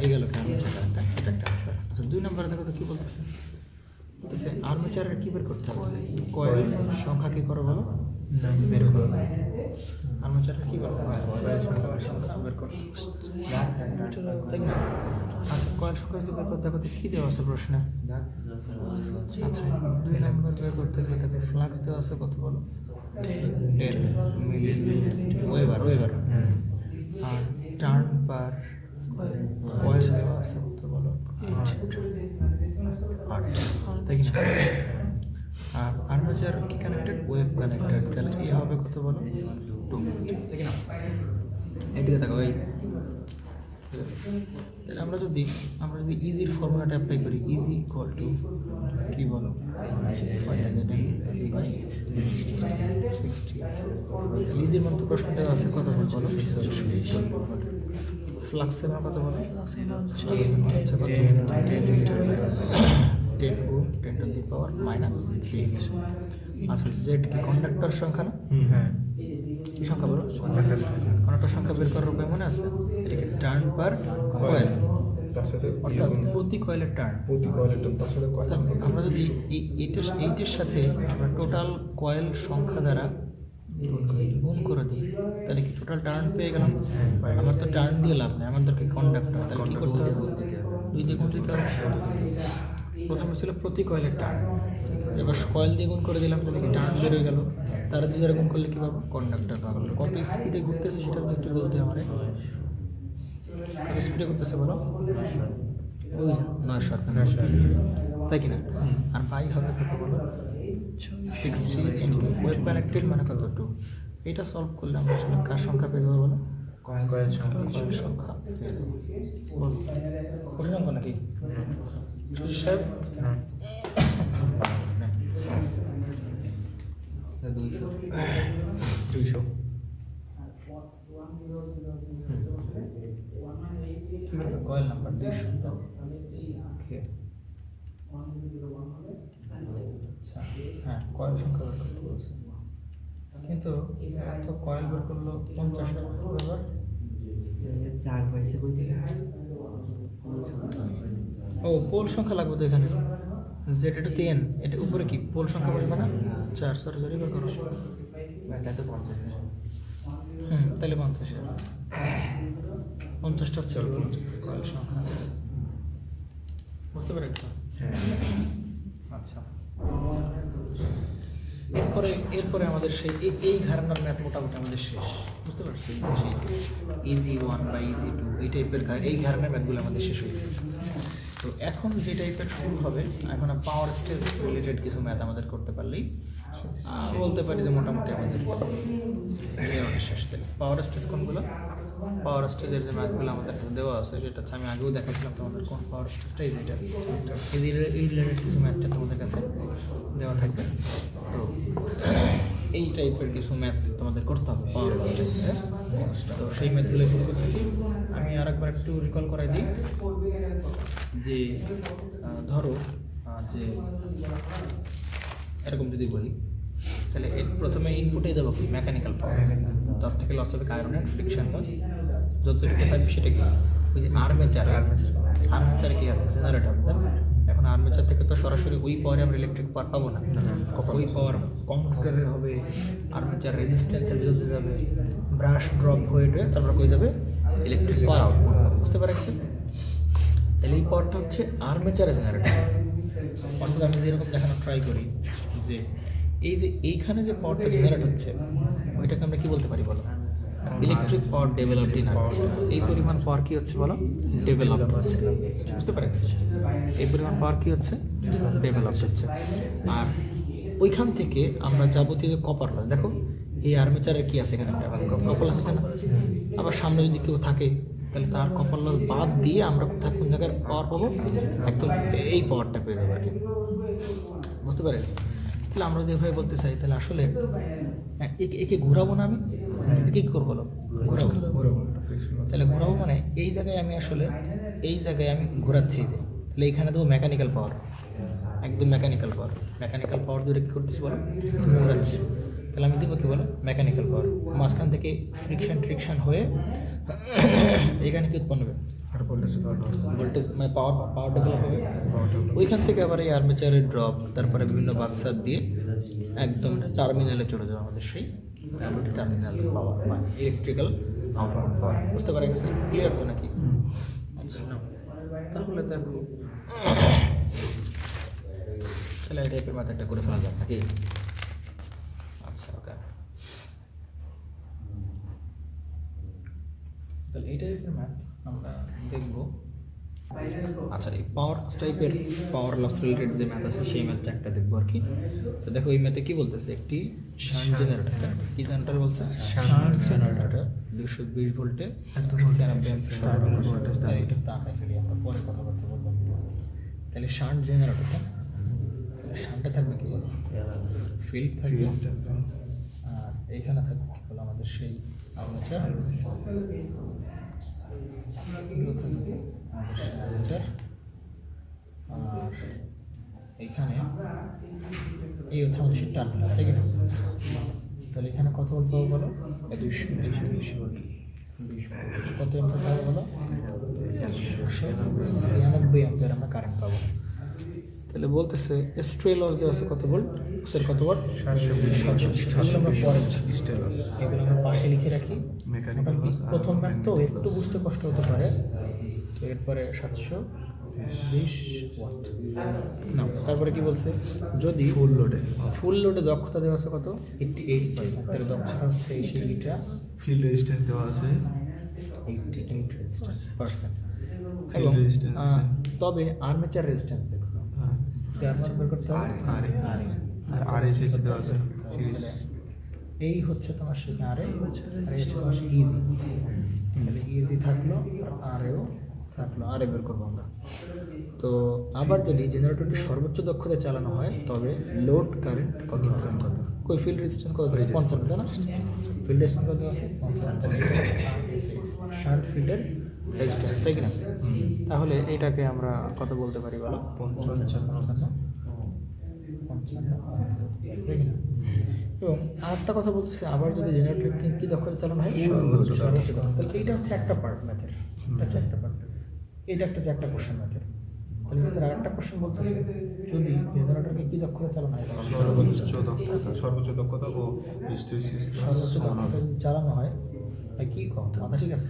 এই গেল আর্মেচার কারেন্টটা, এটা একটা আনসার। আচ্ছা 2 নম্বরে দেখো তো কী বলতেছে? বলতেছে আর্মেচারের কী বের করতে হবে? কয়েল সংখ্যা কী করো বলো? বের করো। আর্মেচারের কী করো? কয়েল সংখ্যা বের করো, তাই না? আচ্ছা কয়েল সংখ্যা যদি বের করতে দেখো তো কী দেওয়া আছে প্রশ্নে? আচ্ছা 2 নম্বর বের করতে গেলে তাকে ফ্লাক্স দেওয়া আছে কত বলো? 10 মিলি ওয়েবার। আর টার্ন পার কয়েল দেওয়া আছে কত বলো? 8, তাই কি না? আর আর্মেচার কি কানেক্টেড? Web connected. তাহলে এই হবে কত বলো? 2, তাই কি না? এইদিকে তাকাও। এই তাহলে আমরা যদি ইজির ফর্মুলাটা অ্যাপ্লাই করি, ইজি ইকুয়াল টু কী বলো? 5 ইজির মতো প্রশ্নটা আছে কত ভোল্ট বলো? ফ্লাক্সের মান কত বলো? 10 গুণ 10 টু দি পাওয়ার -3 আচ্ছা জেড কি কন্ডাক্টর সংখ্যা না? হ্যাঁ কি সংখ্যা বলো? কন্ডাক্টর সংখ্যা বের করার উপায় মনে আছে? এটাকে টার্ন পার কয়েল, তার সাথে অর্থাৎ প্রতি কয়েলের টার্ন। প্রতি কয়েলের তার সাথে কয়েল অর্থাৎ আমরা যদি এইটার সাথে আমরা টোটাল কয়েল সংখ্যা দ্বারা গুণ করে দিই তাহলে কি টোটাল টার্ন পেয়ে গেলাম? আমার তো টার্ন দিয়ে লাভ নেই, আমাদেরকে কন্ডাক্টর, তাহলে কি করতে হবে? 2 দিয়ে গুণ দিতে হবে। প্রথমে ছিল প্রতি কয়েলের টার্ন, এবার কয়েল দিয়ে গুণ করে দিলাম তাহলে কি টার্ন বেড়ে গেল, তারা 2 দ্বারা গুণ করলে কি পাবো? কন্ডাক্টর পাবো। কত স্পিডে ঘুরতেছে সেটা একটু বলতে হবে। কত স্পিডে ঘুরতেছে বলো? ওই 900 তাই কিনা? আর পাই হবে কত বলো? 60 ইন্টু ওয়েব কানেক্টেড মানে কত? 2। এটা সলভ করলে আমরা আসলে কার সংখ্যা পেয়ে যাবো বলো? কয়েল সংখ্যা কয়েল সংখ্যা পেয়ে যাবো। বলো কঠিন অঙ্ক নাকি সাহেব? হ্যাঁ 200 কয়েল নাম্বার 200। ওকে আচ্ছা হ্যাঁ কয়েল সংখ্যা বের করতে বলছে, কিন্তু এত কয়েল বের করলো 50টা ব্যাপার। ও পোল সংখ্যা লাগবে তো এখানে, জেড এটা 10, এটা উপরে কি পোল সংখ্যা বসবে না? 4 সরি বের করো। তাহলে 50 50টা হচ্ছে কয়েল সংখ্যা, বুঝতে পেরেছ? আচ্ছা এরপরে আমাদের সেই এই ধারণার ম্যাথ মোটামুটি আমাদের শেষ, বুঝতে পারছি? সেই ইজি 1 বা ইজি 2 এই টাইপের এই ধারণার ম্যাথগুলো আমাদের শেষ হয়েছে। তো এখন যে টাইপের শুরু হবে, এখন পাওয়ার স্টেজ রিলেটেড কিছু ম্যাথ আমাদের করতে পারলেই বলতে পারি যে মোটামুটি আমাদের শেষ। তাহলে পাওয়ার স্টেজ কোনগুলো? পাওয়ার স্টেজের যে ম্যাথগুলো আমাদের দেওয়া আছে সেটা হচ্ছে, আমি আগেও দেখাচ্ছিলাম তোমাদের কোন পাওয়ার স্টেজটাই, যেটা এই রিলেটেড কিছু ম্যাথটা তোমাদের কাছে দেওয়া থাকবে। তো এই টাইপের কিছু ম্যাথ তোমাদের করতে হবে পাওয়ার স্টেজে। তো সেই ম্যাথগুলো শুরু করতেছি। আমি আরেকবার একটু রিকল করাই দিই যে ধরো যে এরকম যদি বলি তাহলে প্রথমে ইনপুটে দেবো কি? মেকানিক্যাল পাওয়ার, তার থেকে লস হবে আয়রনের ফ্রিকশন লস, যতটুকু থাকবে সেটা কি? ওই যে আর্মেচারে কি হবে? জেনারেটর। এখন আর্মেচার থেকে তো সরাসরি ওই পাওয়ারে আমরা ইলেকট্রিক পাওয়ার পাবো না, ওই পাওয়ার কম্পোসারের হবে, আর্মেচার রেজিস্ট্যান্সের ভিতরে যাবে, ব্রাশ ড্রপ হয়ে তারপর কই যাবে? Electric power output. বুঝতে পারছি? তাহলে এই পাওয়ারটা হচ্ছে আর্মেচারে জেনারেটর। অর্থাৎ আমি যেরকম দেখানো ট্রাই করি যে এই যে এইখানে যে পাওয়ারটা জেনারেট হচ্ছে ওইটাকে আমরা কি বলতে পারি বলো? Electric power developed in armature. এই পরিমাণ পাওয়ার কি হচ্ছে বলো? ডেভেলপড হচ্ছে। বুঝতে পারছি? এই পরিমাণ পাওয়ার কি হচ্ছে? ডেভেলপড হচ্ছে। আর ওইখান থেকে আমরা যাবতীয় যে কপার লস, দেখো এই আর্মেচারে কি আছে এখানে? কপার লস আছে না? আবার সামনে যদি কেউ থাকে তাহলে তার কপার লস বাদ দিয়ে আমরা কোথায় কোন জায়গায় পাওয়ার পাবো? একদম এই পাওয়ারটা পেয়ে যাবো আর কি। বুঝতে পারছি? তাহলে আমরা যদি এভাবে বলতে চাই তাহলে আসলে একে ঘোরাবো না, আমি একে কী করবো বলো? ঘোরাবো। তাহলে ঘোরাবো মানে এই জায়গায় আমি আসলে এই জায়গায় আমি ঘোরাচ্ছি, যে তাহলে এইখানে দেবো মেকানিক্যাল পাওয়ার, একদম মেকানিক্যাল পাওয়ার দূরে কী করতেছি বলো? ঘোরাচ্ছি। তাহলে আমি দেবো কি বলো? Mechanical power. মাঝখান থেকে ফ্রিকশন হয়ে এখানে কি উৎপন্ন হবে? ভোল্টেজ মানে পাওয়ার ডেভেলপ হবে। ওইখান থেকে আবার এই আর্মেচারের ড্রপ, তারপরে বিভিন্ন বাক্সার দিয়ে একদম টার্মিনালে চলে যাবে আমাদের সেই টার্মিনাল পাওয়ার বা ইলেকট্রিক্যাল আউটপুট পাওয়ার। বুঝতে পারা গেছে? ক্লিয়ার তো নাকি? আচ্ছা না, তাহলে দেখো তাহলে এই টাইপের ম্যাথডটা করে ফেলা যাক নাকি? আচ্ছা ওকে, তাহলে এই টাইপের ম্যাথ আমরা দেখবো। আচ্ছা এই পাওয়ার লস রিলেটেড যে ম্যাথ আছে সেই ম্যাথটা একটা দেখবো আর কি। তো দেখো এই ম্যাথে কি বলতেছে? একটি শান্ট জেনারেটর, কি জেনারেটর বলছে? শান্ট জেনারেটর 220 ভোল্টে আমরা পরে কথাবার্তা বলবো। তাহলে শান্ট জেনারেটরটা, তাহলে শান্টে থাকবে কি বলো? ফিল্ড থাকবে, আর এইখানে থাকবে কি বলো? আমাদের সেই আর্মেচার, এগুলো থাকবে আর্মেচার। আর এখানে এই হচ্ছে আমাদের সেই টার্মিনাল, তাই না? তাহলে এখানে কত ভোল্ট পাবো বলো? 200 ভোল্ট। কত অ্যাম্পিয়ার পাবো বলো? 96 অ্যাম্পিয়ার আমরা কারেন্ট পাবো। তাহলে বলতেছে স্ট্রে লস দেওয়া আছে কত ভোল্ট, স্যার কত ওয়াট? 720 আমরা পরে স্টেলাস এগুলো আমরা পাশে লিখে রাখি। মেকানিক্যাল লস প্রথম ম্যাথ তো একটু বুঝতে কষ্ট হতে পারে, তো এরপরে 720 ওয়াট না। তারপরে কি বলছে, যদি ফুল লোডে দক্ষতা দেওয়া আছে কত? 88%। তাহলে দক্ষতা হচ্ছে এই সেইটা ফিল্ড রেজিস্ট্যান্স দেওয়া আছে 88%। Field এবং resistance তবে আর্মেচার রেজিস্ট্যান্স বের করতে হবে। আর্মেচার বের করতে হবে আর আরএসএসি দেওয়া আছে সিরিজ। এই হচ্ছে তোমার সেখানে আরে তোমার ইজি, তাহলে ইজি থাকলো আর আরেও থাকলো, আরে বের করবো আমরা। তো আবার যদি জেনারেটরটি সর্বোচ্চ দক্ষতায় চালানো হয় তবে লোড কারেন্ট কত হবে? কই ফিল্ড রেজিস্ট্যান্স কত আছে? 55, তাই না? ফিল্ড রেজিস্ট্যান্স কত আছে? 55। শান্ট ফিল্ডের রেজিস্ট্যান্স, তাই কিনা? তাহলে এটাকে আমরা কত বলতে পারি বলো? 55, তাই কিনা? এবং আরেকটা কথা বলতেছে, আবার যদি জেনারেটরকে কি দক্ষতা চালানো হয়? সর্বোচ্চ দক্ষতা। তাহলে এইটা হচ্ছে একটা পার্ট ম্যাথের, এটা হচ্ছে একটা পার্ট, এটা একটা কোশ্চেন ম্যাথের। তাহলে ম্যাথের আরেকটা কোশ্চেন বলতেছে, যদি জেনারেটরকে কি দক্ষতা চালানো হয়? সর্বোচ্চ দক্ষতা ও হিস্টেরিসিস সর্বোচ্চ দক্ষতা যদি চালানো হয় কি কম কথা, ঠিক আছে?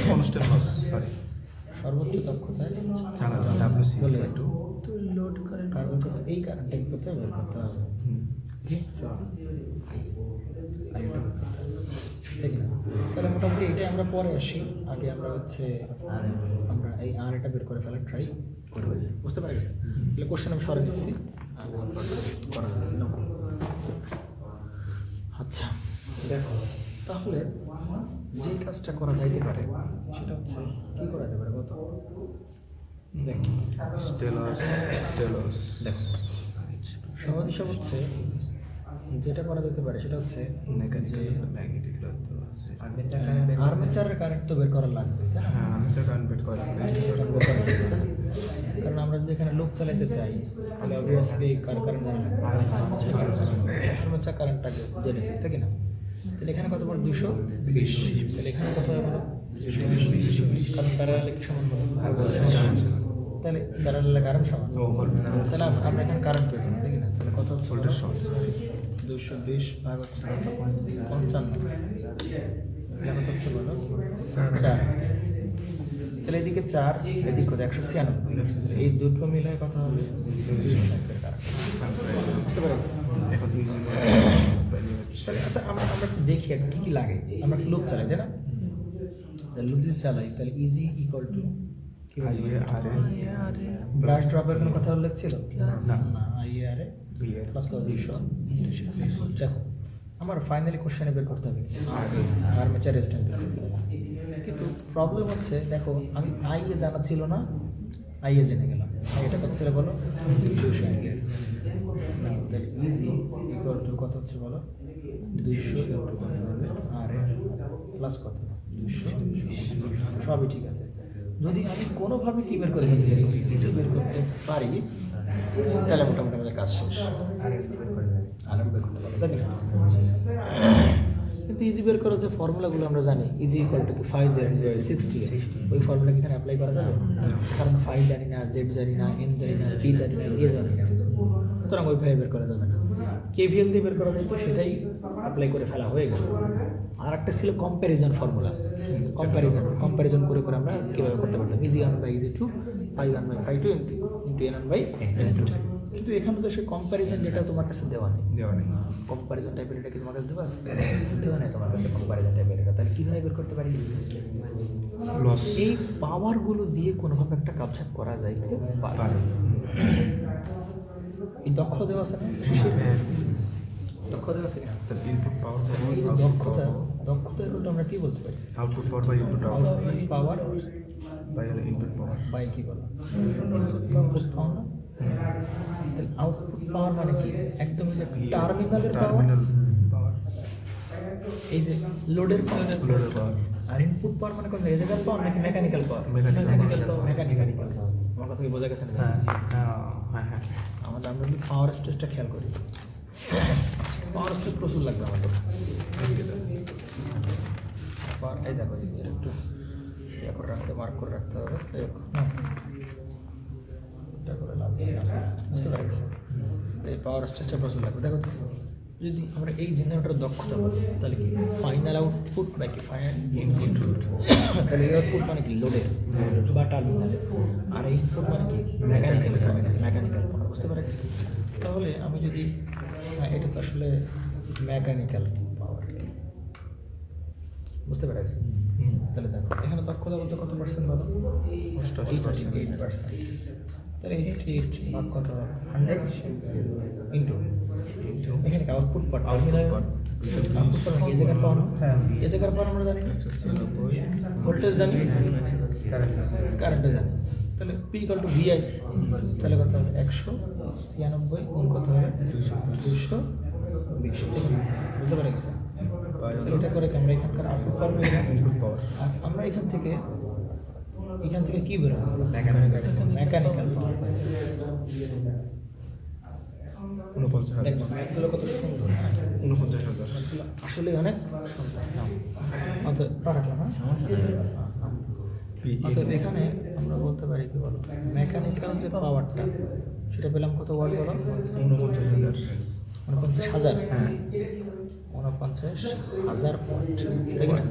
কনস্ট্যান্ট লস সরি সর্বোচ্চ দক্ষতায় চালানো ডাব্লিউসি বলে টু তো লোড কারেন্ট এই কারেন্টটা কি করতে হবে? বের করতে হবে। ঠিক না? তাহলে মোটামুটি এটাই আমরা পরে আসি, আগে আমরা হচ্ছে আমরা এই আর এটা বের করে ফেলার ট্রাই করবো। বুঝতে পারা গেছে? তাহলে কোশ্চেন আমি সরে দিচ্ছি। আচ্ছা দেখো, তাহলে যে কাজটা করা যাইতে পারে সেটা হচ্ছে কি করা যেতে পারে কত? দেখো স্টেলাস দেখো সহজ হিসাব হচ্ছে যেটা করা যেতে পারে সেটা হচ্ছে ম্যাগনেটিক লস আছে আর্মেচারের কারেন্ট তো বের করা লাগবে, তাই না? হ্যাঁ আর্মেচার কারেন্ট বের করা কারণ আমরা যদি এখানে লুপ চালাতে চাই তাহলে অবভিয়াসলি কার কারেন্ট জানা লাগবে, আর্মেচার কারেন্টটাকে জেনে ফেলি, তাই না? তাহলে এখানে কত বড়? 220। তাহলে এখানে কত হবে বলো? 220। কারণ প্যারালালে কি সমান বলো? তাহলে প্যারালালে কারেন্ট সমান। তাহলে আমরা এখানে কারেন্ট পেয়ে যাবো, তাই না? তাহলে কত হচ্ছে? 220 ভাগ হচ্ছে 55। তাহলে কত হচ্ছে বলো? 4। তাহলে এদিকে 4, এদিকে কত? 196। এই দুটো মিলায় কত হবে? 200 অ্যাম্পিয়ার কারেন্ট। বুঝতে পারছি? এখন আচ্ছা আমরা একটু দেখি আর কি কি লাগে। আমরা একটা লুপ চালাই, তাই না? তাহলে লুপ যদি চালাই তাহলে ইজি ইকুয়াল টু কি হবে? ব্রাশ ড্রপের কোনো কথা উল্লেখ ছিল না? আইআরএ প্লাস কত? 200। দেখো আমার ফাইনালি কোশ্চেনে বের করতে হবে আর্মেচার রেজিস্ট্যান্স বের করতে হবে, কিন্তু প্রবলেম হচ্ছে দেখো আমি আইএ জানা ছিল না, আইএ জেনে গেলাম। এটা কত ছিল বলো? 200 অ্যাম্পিয়ার। তাহলে ইজি ইকুয়াল টু কত হচ্ছে বলো? 200 ইন্টু কত হবে? আর প্লাস কত? 200। সবই ঠিক আছে। যদি আমি কোনোভাবে কি বের করে ফেলতে পারি, ইজি বের করতে পারি, তাহলে মোটামুটি আমাদের কাজ শেষ। আর বের করতে পারবো, তাই না? কিন্তু ইজি বের করার যে ফর্মুলাগুলো আমরা জানি, ইজি ইকুয়াল টু কি 5 60, ওই ফর্মুলা কি এখানে অ্যাপ্লাই করা যাবে? কারণ 5 জানি না, জেড জানি না, এন জানি না, পি জানি না, এ জানি না, সুতরাং ওইভাবে বের করা যাবে না। কেভিএল দিয়ে বের করা যেত, সেটাই অ্যাপ্লাই করে ফেলা হয়ে গেছে। আর একটা ছিল কম্প্যারিজন ফর্মুলা, কম্প্যারিজন করে করে আমরা কীভাবে করতে পারতাম? Easy 1/2, 5 1/2 into N 1/n2। কিন্তু এখানে তো সে কম্প্যারিজন যেটা তোমার কাছে দেওয়া নেই, কম্প্যারিজন টাইপের এটা কি তোমার কাছে দেওয়া নেই তোমার কাছে কম্প্যারিজন টাইপের এটা, তাহলে কীভাবে বের করতে পারি? লস এই পাওয়ারগুলো দিয়ে কোনোভাবে একটা কাপছাপ করা যাইতে পারে। এই দক্ষ দেওয়া আছে না? দক্ষ দেওয়া আছে কিনা? ইনপুট পাওয়ার এই যে দক্ষতা এগুলো আমরা কি বলতে পারি? Output power by input power by input power by কি বলো? ইনপুট পাওয়ার না? তাহলে আউটপুট পাওয়ার মানে কি? একদম এই যে টার্মিনালের পাওয়ার, পাওয়ার এই যে লোডের পাওয়ার, আর ইনপুট পাওয়ার মানে কোন রেজাগার পাওয়ার নাকি মেকানিক্যাল পাওয়ার? Mechanical power. আমার কথা কি বোঝা গেছে না? হ্যাঁ আমরা যদি পাওয়ার স্টেজটা খেয়াল করি, পাওয়ার স্টেজ প্রচুর লাগবে আমাদের। এই দেখো এর একটু ইয়ে করে রাখতে, মার্ক করে রাখতে হবে। এটা করে লাগবে, বুঝতে পারছি। এই পাওয়ার স্টেজটা প্রচুর লাগবে। দেখো তো, যদি আমরা এই জেনারেটরের দক্ষতা বলি তাহলে কি ফাইনাল আউটপুট নাকি ফাইনাল ইনপুট? তাহলে এই আউটপুট মানে কি লোডের বা টার্মিনালের, আর এই ইনপুট মানে কি মেকানিক্যাল। বুঝতে পারছি? তাহলে আমি যদি এটা তো আসলে মেকানিক্যাল পাওয়ার, বুঝতে পারছি? তাহলে দেখো এখানে দক্ষতা বলতে কত পার্সেন্ট বলো? 88%। তাহলে 88 ভাগ কত হবে? 100 ইন্টু এখানে আউটপুট পাওয়ার, আউটপুট পাওয়ার এই জায়গার পাওয়ার, এই জায়গার পাওয়ার আমরা জানি, ভোল্টেজ জানি, কারেন্ট জানি। তাহলে P = VI, তাহলে কত হবে? 196 গুণ কত হবে? 220। বুঝতে পারা গেছে? এটা করে আমরা এখানকার আউটপুট পাওয়ার পেলাম। আর আমরা এখান থেকে কি বেরোবো? Mechanical power. দেখো ম্যাথগুলো কত সুন্দর, 49,000 আসলে অনেক সুন্দর। অতএব পারালাম, অতএব এখানে আমরা বলতে পারি কি বলো, মেকানিক্যাল যে পাওয়ারটা সেটা পেলাম কত ওয়াট বলো? 49,000। 49,000। হ্যাঁ, 49,000 ওয়াট, দেখি না?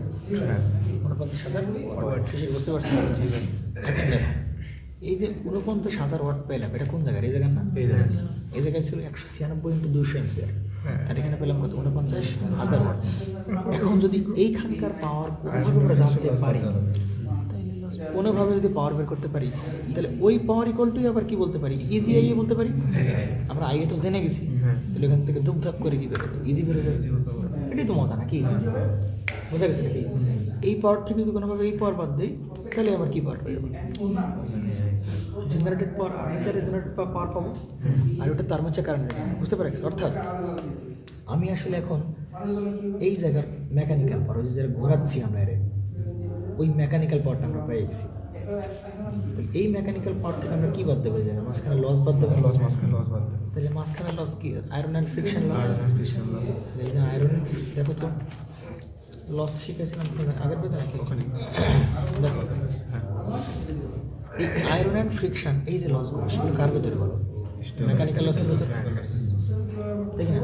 49,000 ওয়াট। বুঝতে পারছি? এখন দেখো এই যে 49,000 ওয়াট পেলাম, এটা কোন জায়গায়? এই জায়গায় না? এই জায়গায় ছিল 196 × 200 অ্যাম্পিয়ার, আর এখানে পেলাম কত? 49,000 ওয়াট। এখন যদি এইখানকার পাওয়ার কোনোভাবে আমরা জানতে পারি, কোনোভাবে যদি পাওয়ার বের করতে পারি, তাহলে ওই পাওয়ার ইকুয়ালটুই আবার কি বলতে পারি? ইজি আইএ বলতে পারি। আমরা আইএ তো জেনে গেছি, তাহলে এখান থেকে ধুপধাপ করে কি বেরোবে? ইজি বেরোবে। এটাই তো মজা নাকি? বোঝা গেছে নাকি? এই পাওয়ার থেকে যদি কোনোভাবে এই পাওয়ার বাদ দিই, তাহলে আবার কি পাওয়ার পাবো? জেনারেটেড পাওয়ার, আর্মেচারে জেনারেটেড পাওয়ার পাবো, আর ওটা তো আর্মেচার কারেন্ট। বুঝতে পারা গেছে? অর্থাৎ আমি আসলে এখন এই জায়গার মেকানিক্যাল পাওয়ার, ওই যে জায়গায় ঘোরাচ্ছি আমরা ওই মেকানিক্যাল পাওয়ারটা আমরা পেয়ে গেছি। এই মেকানিক্যাল পাওয়ার থেকে আমরা কি বাদ দেবো? জায়গা মাঝখানে লস বাদ দেবো। মাঝখানে লস বাদ দেবো। তাহলে মাঝখানে লস কি? Iron and friction loss. এই যে আয়রন, দেখো তো লস শিখেছিলাম আগের পেজে নাকি? ওখানে দেখো এই আয়রন অ্যান্ড ফ্রিকশন, এই যে লসগুলো সেগুলো কার ভেতরে বলো? মেকানিক্যাল লসের ভেতরে, দেখি না?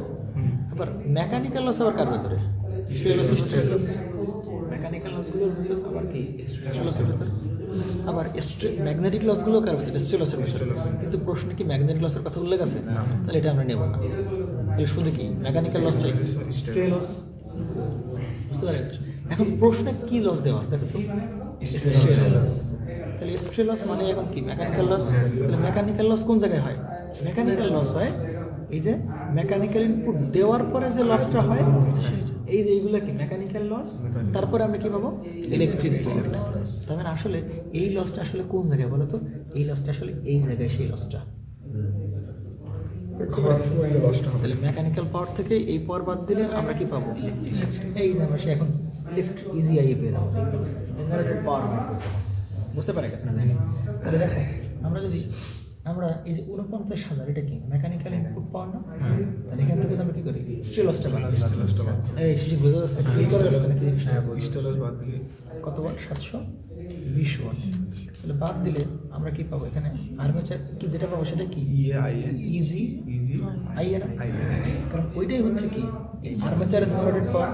আবার মেকানিক্যাল লস আবার কার ভেতরে? মেকানিক্যাল লসগুলোর ভেতরে আবার কি? লসের ভেতরে। আবার ম্যাগনেটিক লসগুলো কার ভেতরে? স্ট্রেলসের ভেতরে। কিন্তু প্রশ্নে কি ম্যাগনেটিক লসের কথা উল্লেখ আছে? তাহলে এটা আমরা নেব না। তাহলে শুধু কি মেকানিক্যাল লস চাই? স্ট্রেলস। বুঝতে পারছি? এখন প্রশ্নে কি লস দেওয়া আছে দেখো তো? তাহলে স্ট্রেলস মানে এখন কি? Mechanical loss. তাহলে মেকানিক্যাল লস কোন জায়গায় হয়? মেকানিক্যাল লস হয় এই যে মেকানিক্যাল ইনপুট দেওয়ার পরে যে লসটা হয়, এই যে এইগুলো কি মেকানিক্যাল লস। তারপরে আমরা কি পাবো? Electric power. তার মানে আসলে এই লসটা আসলে কোন জায়গায় বলো তো? এই লসটা আসলে এই জায়গায়, সেই লসটা। তাহলে মেকানিক্যাল পাওয়ার থেকে এই পাওয়ার বাদ দিলে আমরা কি পাবো? এই যে আমরা এখন লিফট ইজি আইএ পেয়ে যাবো, জেনারেটর পাওয়ার। বুঝতে পারা গেছে না? তাহলে দেখো আমরা এই যে 49,000, এটা কি মেকানিক্যাল ইনপুট পাওয়ার না? তাহলে এখান থেকে আমরা কি করি? স্ট্রেলসটা বাদ দিই। এই শিশু বোঝা যাচ্ছে নাকি? স্টেলস বাদ দিলে কত ওয়াট? 720 ওয়াট। তাহলে বাদ দিলে আমরা কি পাবো? এখানে আর্মেচার কি যেটা পাবো সেটা কি? ইজি আইএ না? কারণ ওইটাই হচ্ছে কি আর্মেচারে জেনারেটেড পাওয়ার,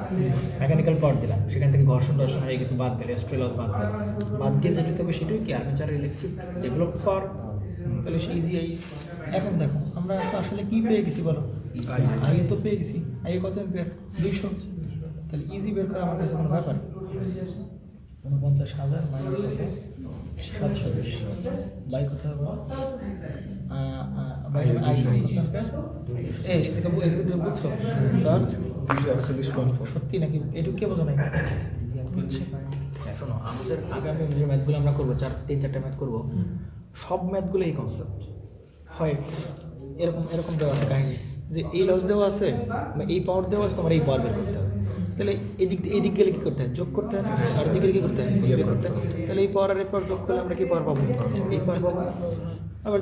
মেকানিক্যাল পাওয়ার দিলাম, সেখান থেকে ঘর্ষণ হয়ে গেছে, বাদ দিলে স্ট্রেলস বাদ দিলাম, বাদ গিয়ে যেটা হবে সেটাই কি আর্মেচারের ইলেকট্রিক ডেভেলপ পাওয়ার। তাহলে সে ইজি আই। এখন দেখো আমরা আসলে কি পেয়ে গেছি বলো? আইএ তো পেয়ে গেছি। আইএ কত অ্যাম্পিয়ার? 200। তাহলে ইজি বের করা আমার কাছে কোনো ব্যাপার। 49,000 মাইনাস কত? 720 বাই কত হবে? বুঝছো স্যার? 241.4। সত্যি নাকি? এটুকু কে বোঝো নাই? শোনো, আমাদের আগামী যে ম্যাথগুলো আমরা করবো, 3-4টা ম্যাথ করবো, সব ম্যাথগুলো এই কনসেপ্ট হয়। এরকম দেওয়া আছে কাহিনী যে এই লস দেওয়া আছে, এই পাওয়ার দেওয়া আছে, তোমার এই পাওয়ার বের করতে হবে। তাহলে এদিক গেলে কি করতে হয়, যোগ করতে হয় না, আর এদিকে কি করতে হয়, বিয়োগ করতে হয়। তাহলে এই পাওয়ার আর এই পাওয়ার যোগ করলে আমরা কি পাওয়ার পাবো, এই পাওয়ার পাবো। আবার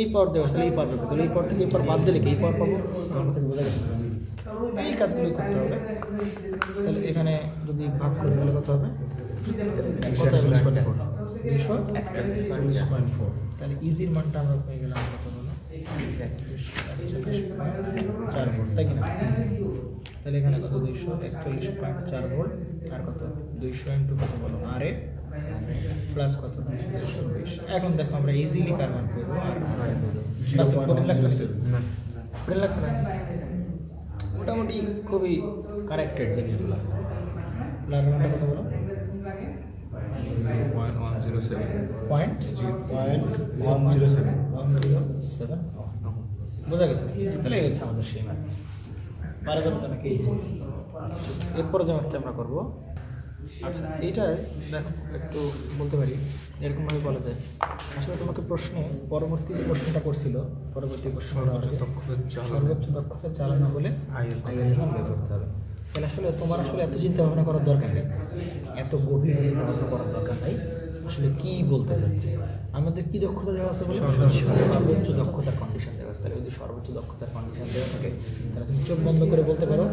এই পাওয়ার দেওয়া আছে, তাহলে এই পাওয়ার পাবো, তাহলে এই পাওয়ার থেকে এই পাওয়ার বাদ দিলে কি এই পাওয়ার পাবো। আমার কথা বোঝা গেছে? এই কাজগুলোই করতে হবে। তাহলে এখানে যদি ভাগ করি তাহলে কত হবে, 241.4। তাহলে ইজির মানটা আমরা পেয়ে গেলাম কত হলো, 4 ভোল্ট, তাই কিনা? তাহলে এখানে কত, 241.4 ভোল্ট, আর কত 200 ইন্টু কত বলো, আরে প্লাস কত 220। এখন দেখো আমরা ইজিলি কার মান করবো, আর কঠিন লাগছে না? মোটামুটি খুবই কারেক্টেড জিনিসগুলো। লার মানটা কত বলো, 0.107। বোঝা গেছে? তাহলে এই হচ্ছে আমাদের সেই মান। পারদর্শিতা নাকি এই যে। এরপরে যে ম্যাথটা আমরা করবো, আচ্ছা এইটা দেখো একটু বলতে পারি, এরকমভাবে বলা যায়। আসলে তোমাকে প্রশ্নে পরবর্তী যে প্রশ্নটা করছিল, পরবর্তী প্রশ্ন সর্বোচ্চ দক্ষতা চালানো হলে আইএল মান বের করতে হবে। তাহলে আসলে তোমার আসলে এত চিন্তা ভাবনা করার দরকার নেই, এত গভীর চিন্তা ভাবনা করার দরকার নেই। আসলে কি বলতে চাচ্ছে, আমাদের কি দক্ষতা দেওয়া আছে, সর্বোচ্চ দক্ষতার কন্ডিশন দেওয়া আছে। তাহলে যদি সর্বোচ্চ দক্ষতার কন্ডিশন দেওয়া থাকে, তাহলে তুমি চোখ বন্ধ করে বলতে পারো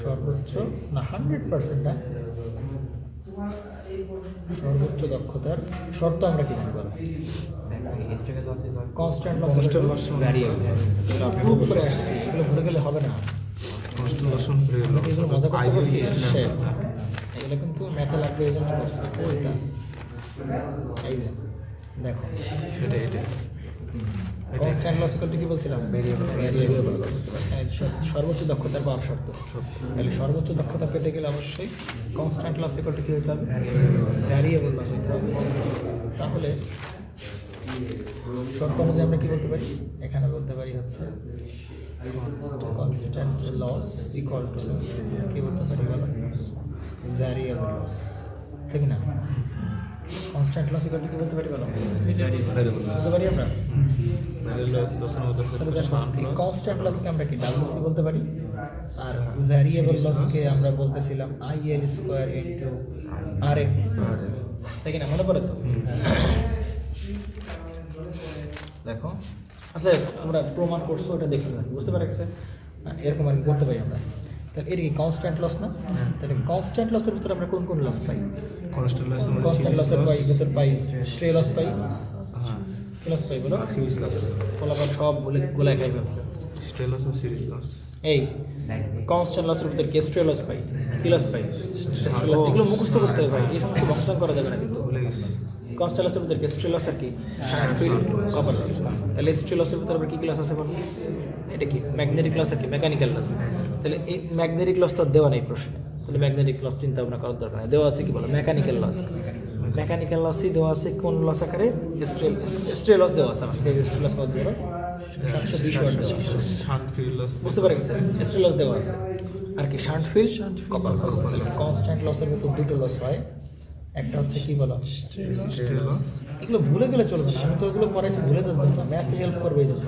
সর্বোচ্চ না 100% না, সর্বোচ্চ দক্ষতার শর্ত আমরা কি জানি বলো, কনস্ট্যান্ট লস ভ্যারিয়েবল। প্রুফ করে আসছি, এগুলো ভুলে গেলে হবে না। এগুলো মজা করতে পারছি, এগুলো কিন্তু ম্যাথে লাগবে, এই জন্য করছি। ওইটা এই যে দেখো, কনস্ট্যান্ট লস ইকুয়াল টু কি বলছিলাম, ভ্যারিয়েবল। সর্বোচ্চ দক্ষতার পাওয়ার শর্ত। তাহলে সর্বোচ্চ দক্ষতা পেতে গেলে অবশ্যই কনস্ট্যান্ট লস ইকুয়াল টু কি হতে হবে, ভ্যারিয়েবল লস হতে হবে। তাহলে শর্ত অনুযায়ী আমরা কি বলতে পারি, এখানে বলতে পারি হচ্ছে কনস্ট্যান্ট লস ইকুয়াল টু কি বলতে পারি বলো, ভ্যারিয়েবল লস, ঠিক না? কনস্ট্যান্ট লস ইকুয়াল টু কি বলতে পারি বলো, বলতে পারি আমরা। কনস্ট্যান্ট লসকে আমরা কি ডাব্লিউসি বলতে পারি, আর ভ্যারিয়েবল লসকে আমরা বলতেছিলাম আইএল স্কোয়ার ইন্টু আর এ, তাই কিনা? মনে পড়ে তো? দেখো আচ্ছা, আমরা প্রমাণ করছো ওটা দেখি, বুঝতে পারছে এরকম আর কি করতে পারি আমরা। তাহলে এটা কি কনস্ট্যান্ট লস না? তাহলে কনস্ট্যান্ট লসের ভিতরে আমরা কোন কোন লস পাই? কনস্ট্যান্ট লসের ভিতর পাই স্ট্রে লস পাই, কি লস পাই বলো, ফলাফল সব বলে গোলা খেয়ে ফেলছে। স্ট্রে লস ও সিরিজ লস। এই কনস্ট্যান্ট লসের ভিতরে কি স্ট্রে লস পাই, কি লস পাই, স্ট্রে লস। এগুলো মুখস্থ করতে হবে ভাই, এই সমস্ত ভক্ষণ করা যাবে না কিন্তু। ভুলে গেছি। কনস্ট্যান্ট লসের ভিতরে স্ট্রে লস আর কি ফিল্ড কপার লস। তাহলে স্ট্রে লসের ভিতরে আবার কি কি লস আছে বলো, এটা কি ম্যাগনেটিক লস আর কি মেকানিক্যাল লস। তাহলে এই ম্যাগনেটিক লস তো দেওয়া নেই প্রশ্নে, তাহলে ম্যাগনেটিক লস চিন্তা ভাবনা করার দরকার নেই। দেওয়া আছে কি বলো, মেকানিক্যাল লস। মেকানিক্যাল লসই দেওয়া আছে কোন লস আকারে, স্ট্রে লস দেওয়া আছে। আমাকে স্ট্রে লস কত দেওয়া, 720 ওয়াট দেওয়া আছে। বুঝতে পারছি, স্ট্রে লস দেওয়া আছে আর কি শান্ট ফিল্ড কপার লস। তাহলে কনস্ট্যান্ট লসের ভিতর দুটো লস হয়, একটা হচ্ছে কি বলো, এগুলো ভুলে গেলে চলবে না, আমি তো এগুলো পড়াইছি ভুলে যাওয়ার জন্য, ম্যাথে হেল্প করবে এই জন্য।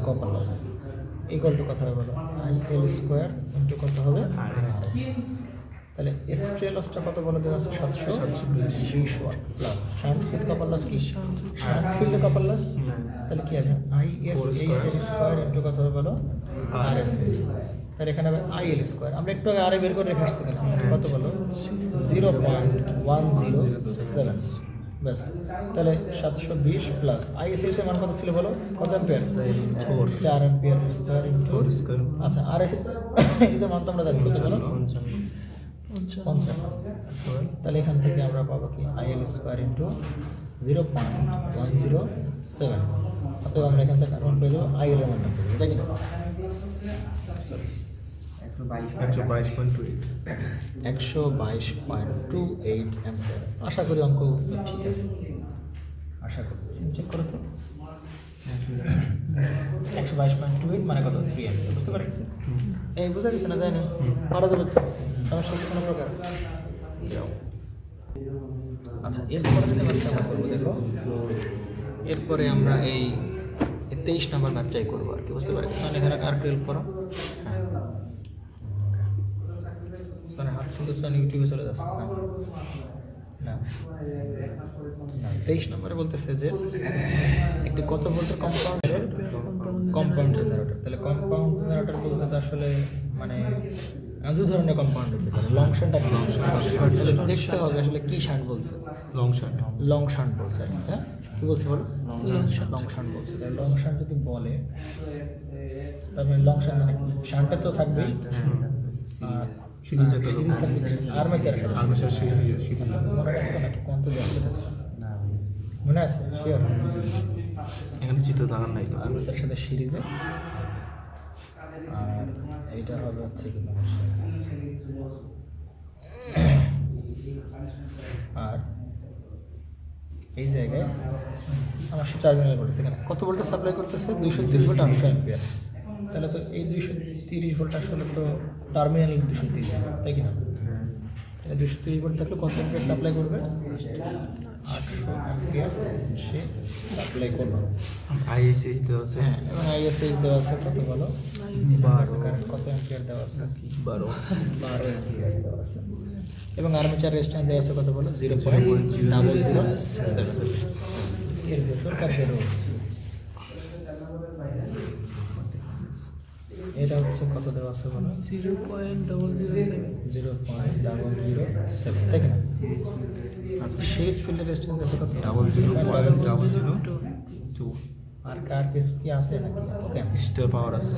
কপার লস ইকুয়াল টু কথা বলো আইএল স্কোয়ার ইন্টু কত হবে, তাহলে স্ট্রে লসটা কত বলে দেওয়া আছে, 720 watt plus shunt field copper loss কি, শান্ট ফিল্ড কপার লস। তাহলে কি আছে আইএস এর স্কোয়ার ইন্টু কত হবে বলো আরএস। তাহলে এখানে হবে আইএল স্কোয়ার, আমরা একটু আগে আরে বের করে রেখে আসছি কিনা, কত বলো 0.107 ব্যাস। তাহলে 720 প্লাস আইএসএস এর মান কত ছিল বলো, কত অ্যাম্পিয়ার, 4 অ্যাম্পিয়ার স্কয়ার ইনটু, আচ্ছা আর এর মান তো আমরা জানি কত বলো 55। তাহলে এখান থেকে আমরা পাবো কি আইএল স্কয়ার ইনটু 0.107। অতএব আমরা এখান থেকে মান পেয়ে যাবো আইএল এর মান পেয়ে যাবো, তাই কি 122.28 অ্যাম্পিয়ার। আশা করি অঙ্ক উত্তর ঠিক আছে, আশা করি চেক করো তো। 122.28 মানে কত 3 অ্যাম্পিয়ার, বুঝতে পারছি? এই বুঝা গেছে না, তাই না? পারা যাবে তো, সমস্যা হচ্ছে কোনো প্রকার। আচ্ছা এরপরে যেটা আমরা করবো দেখো, এরপরে আমরা এই এই 23 নম্বর ম্যাপটাই করবো আর কি, বুঝতে পারি? মানে এখানে আর 12 করো। হ্যাঁ, মানে হাত কিন্তু ইউটিউবে চলে যাচ্ছে না। না, 23 নম্বরে বলতেছে যে একটি কত ভোল্টের কম্পাউন্ড জেনারেটর। তাহলে কম্পাউন্ড জেনারেটর বলতে তো আসলে মানে দু ধরনের কম্পাউন্ড হতে পারে। লং শান্ট আর দেখতে হবে আসলে কি শান্ট বলছে। লং শান্ট বলছে, হ্যাঁ কি বলছে বলো? লং শান্ট বলছে। তাহলে লং শান্ট যদি বলে তার মানে লং শান্ট মানে কি? শান্টটা তো থাকবে আর সিরিজ থাকবে আর্মেচারের সাথে। মনে রাখছো নাকি কোন তো দেখতে থাকছো? মনে আছে শিওর? এখানে চিত্র দাগান নাই তো। আর্মেচারের সাথে সিরিজে, আর এইটা হবে হচ্ছে কি আর এই জায়গায় আমার টার্মিনাল ভোল্টেজ এখানে কত ভোল্টেজ সাপ্লাই করতেছে? 230 ভোল্ট 800 অ্যাম্পিয়ার। তাহলে তো এই 230 ভোল্ট আসলে তো টার্মিনাল 230 ভোল্ট, তাই কি না? তাহলে 230 ভোল্ট থাকলে কত অ্যাম্পিয়ার সাপ্লাই করবে? 800 অ্যাম্পিয়ার সে সাপ্লাই করবে। আইএসএইচ দেওয়া আছে। হ্যাঁ, এবং আইএসএইচ দেওয়া আছে কত বলো? 12 কারেন্ট কত অ্যাম্পিয়ার দেওয়া আছে? 12 অ্যাম্পিয়ার দেওয়া আছে। এবং আর্মেচার রেজিস্ট্যান্স দেওয়া আছে কত বলো? 0.007। এর ভেতরকার যে রোধ এটা হচ্ছে কত দেওয়া আছে বলো? 0.007, তাই কি না? আচ্ছা, শেষ ফিল্ডের রেজিস্ট্যান্স আছে কত? 0.002। আর কার কেস কি আছে নাকি? ওকে, স্টে পাওয়ার আছে।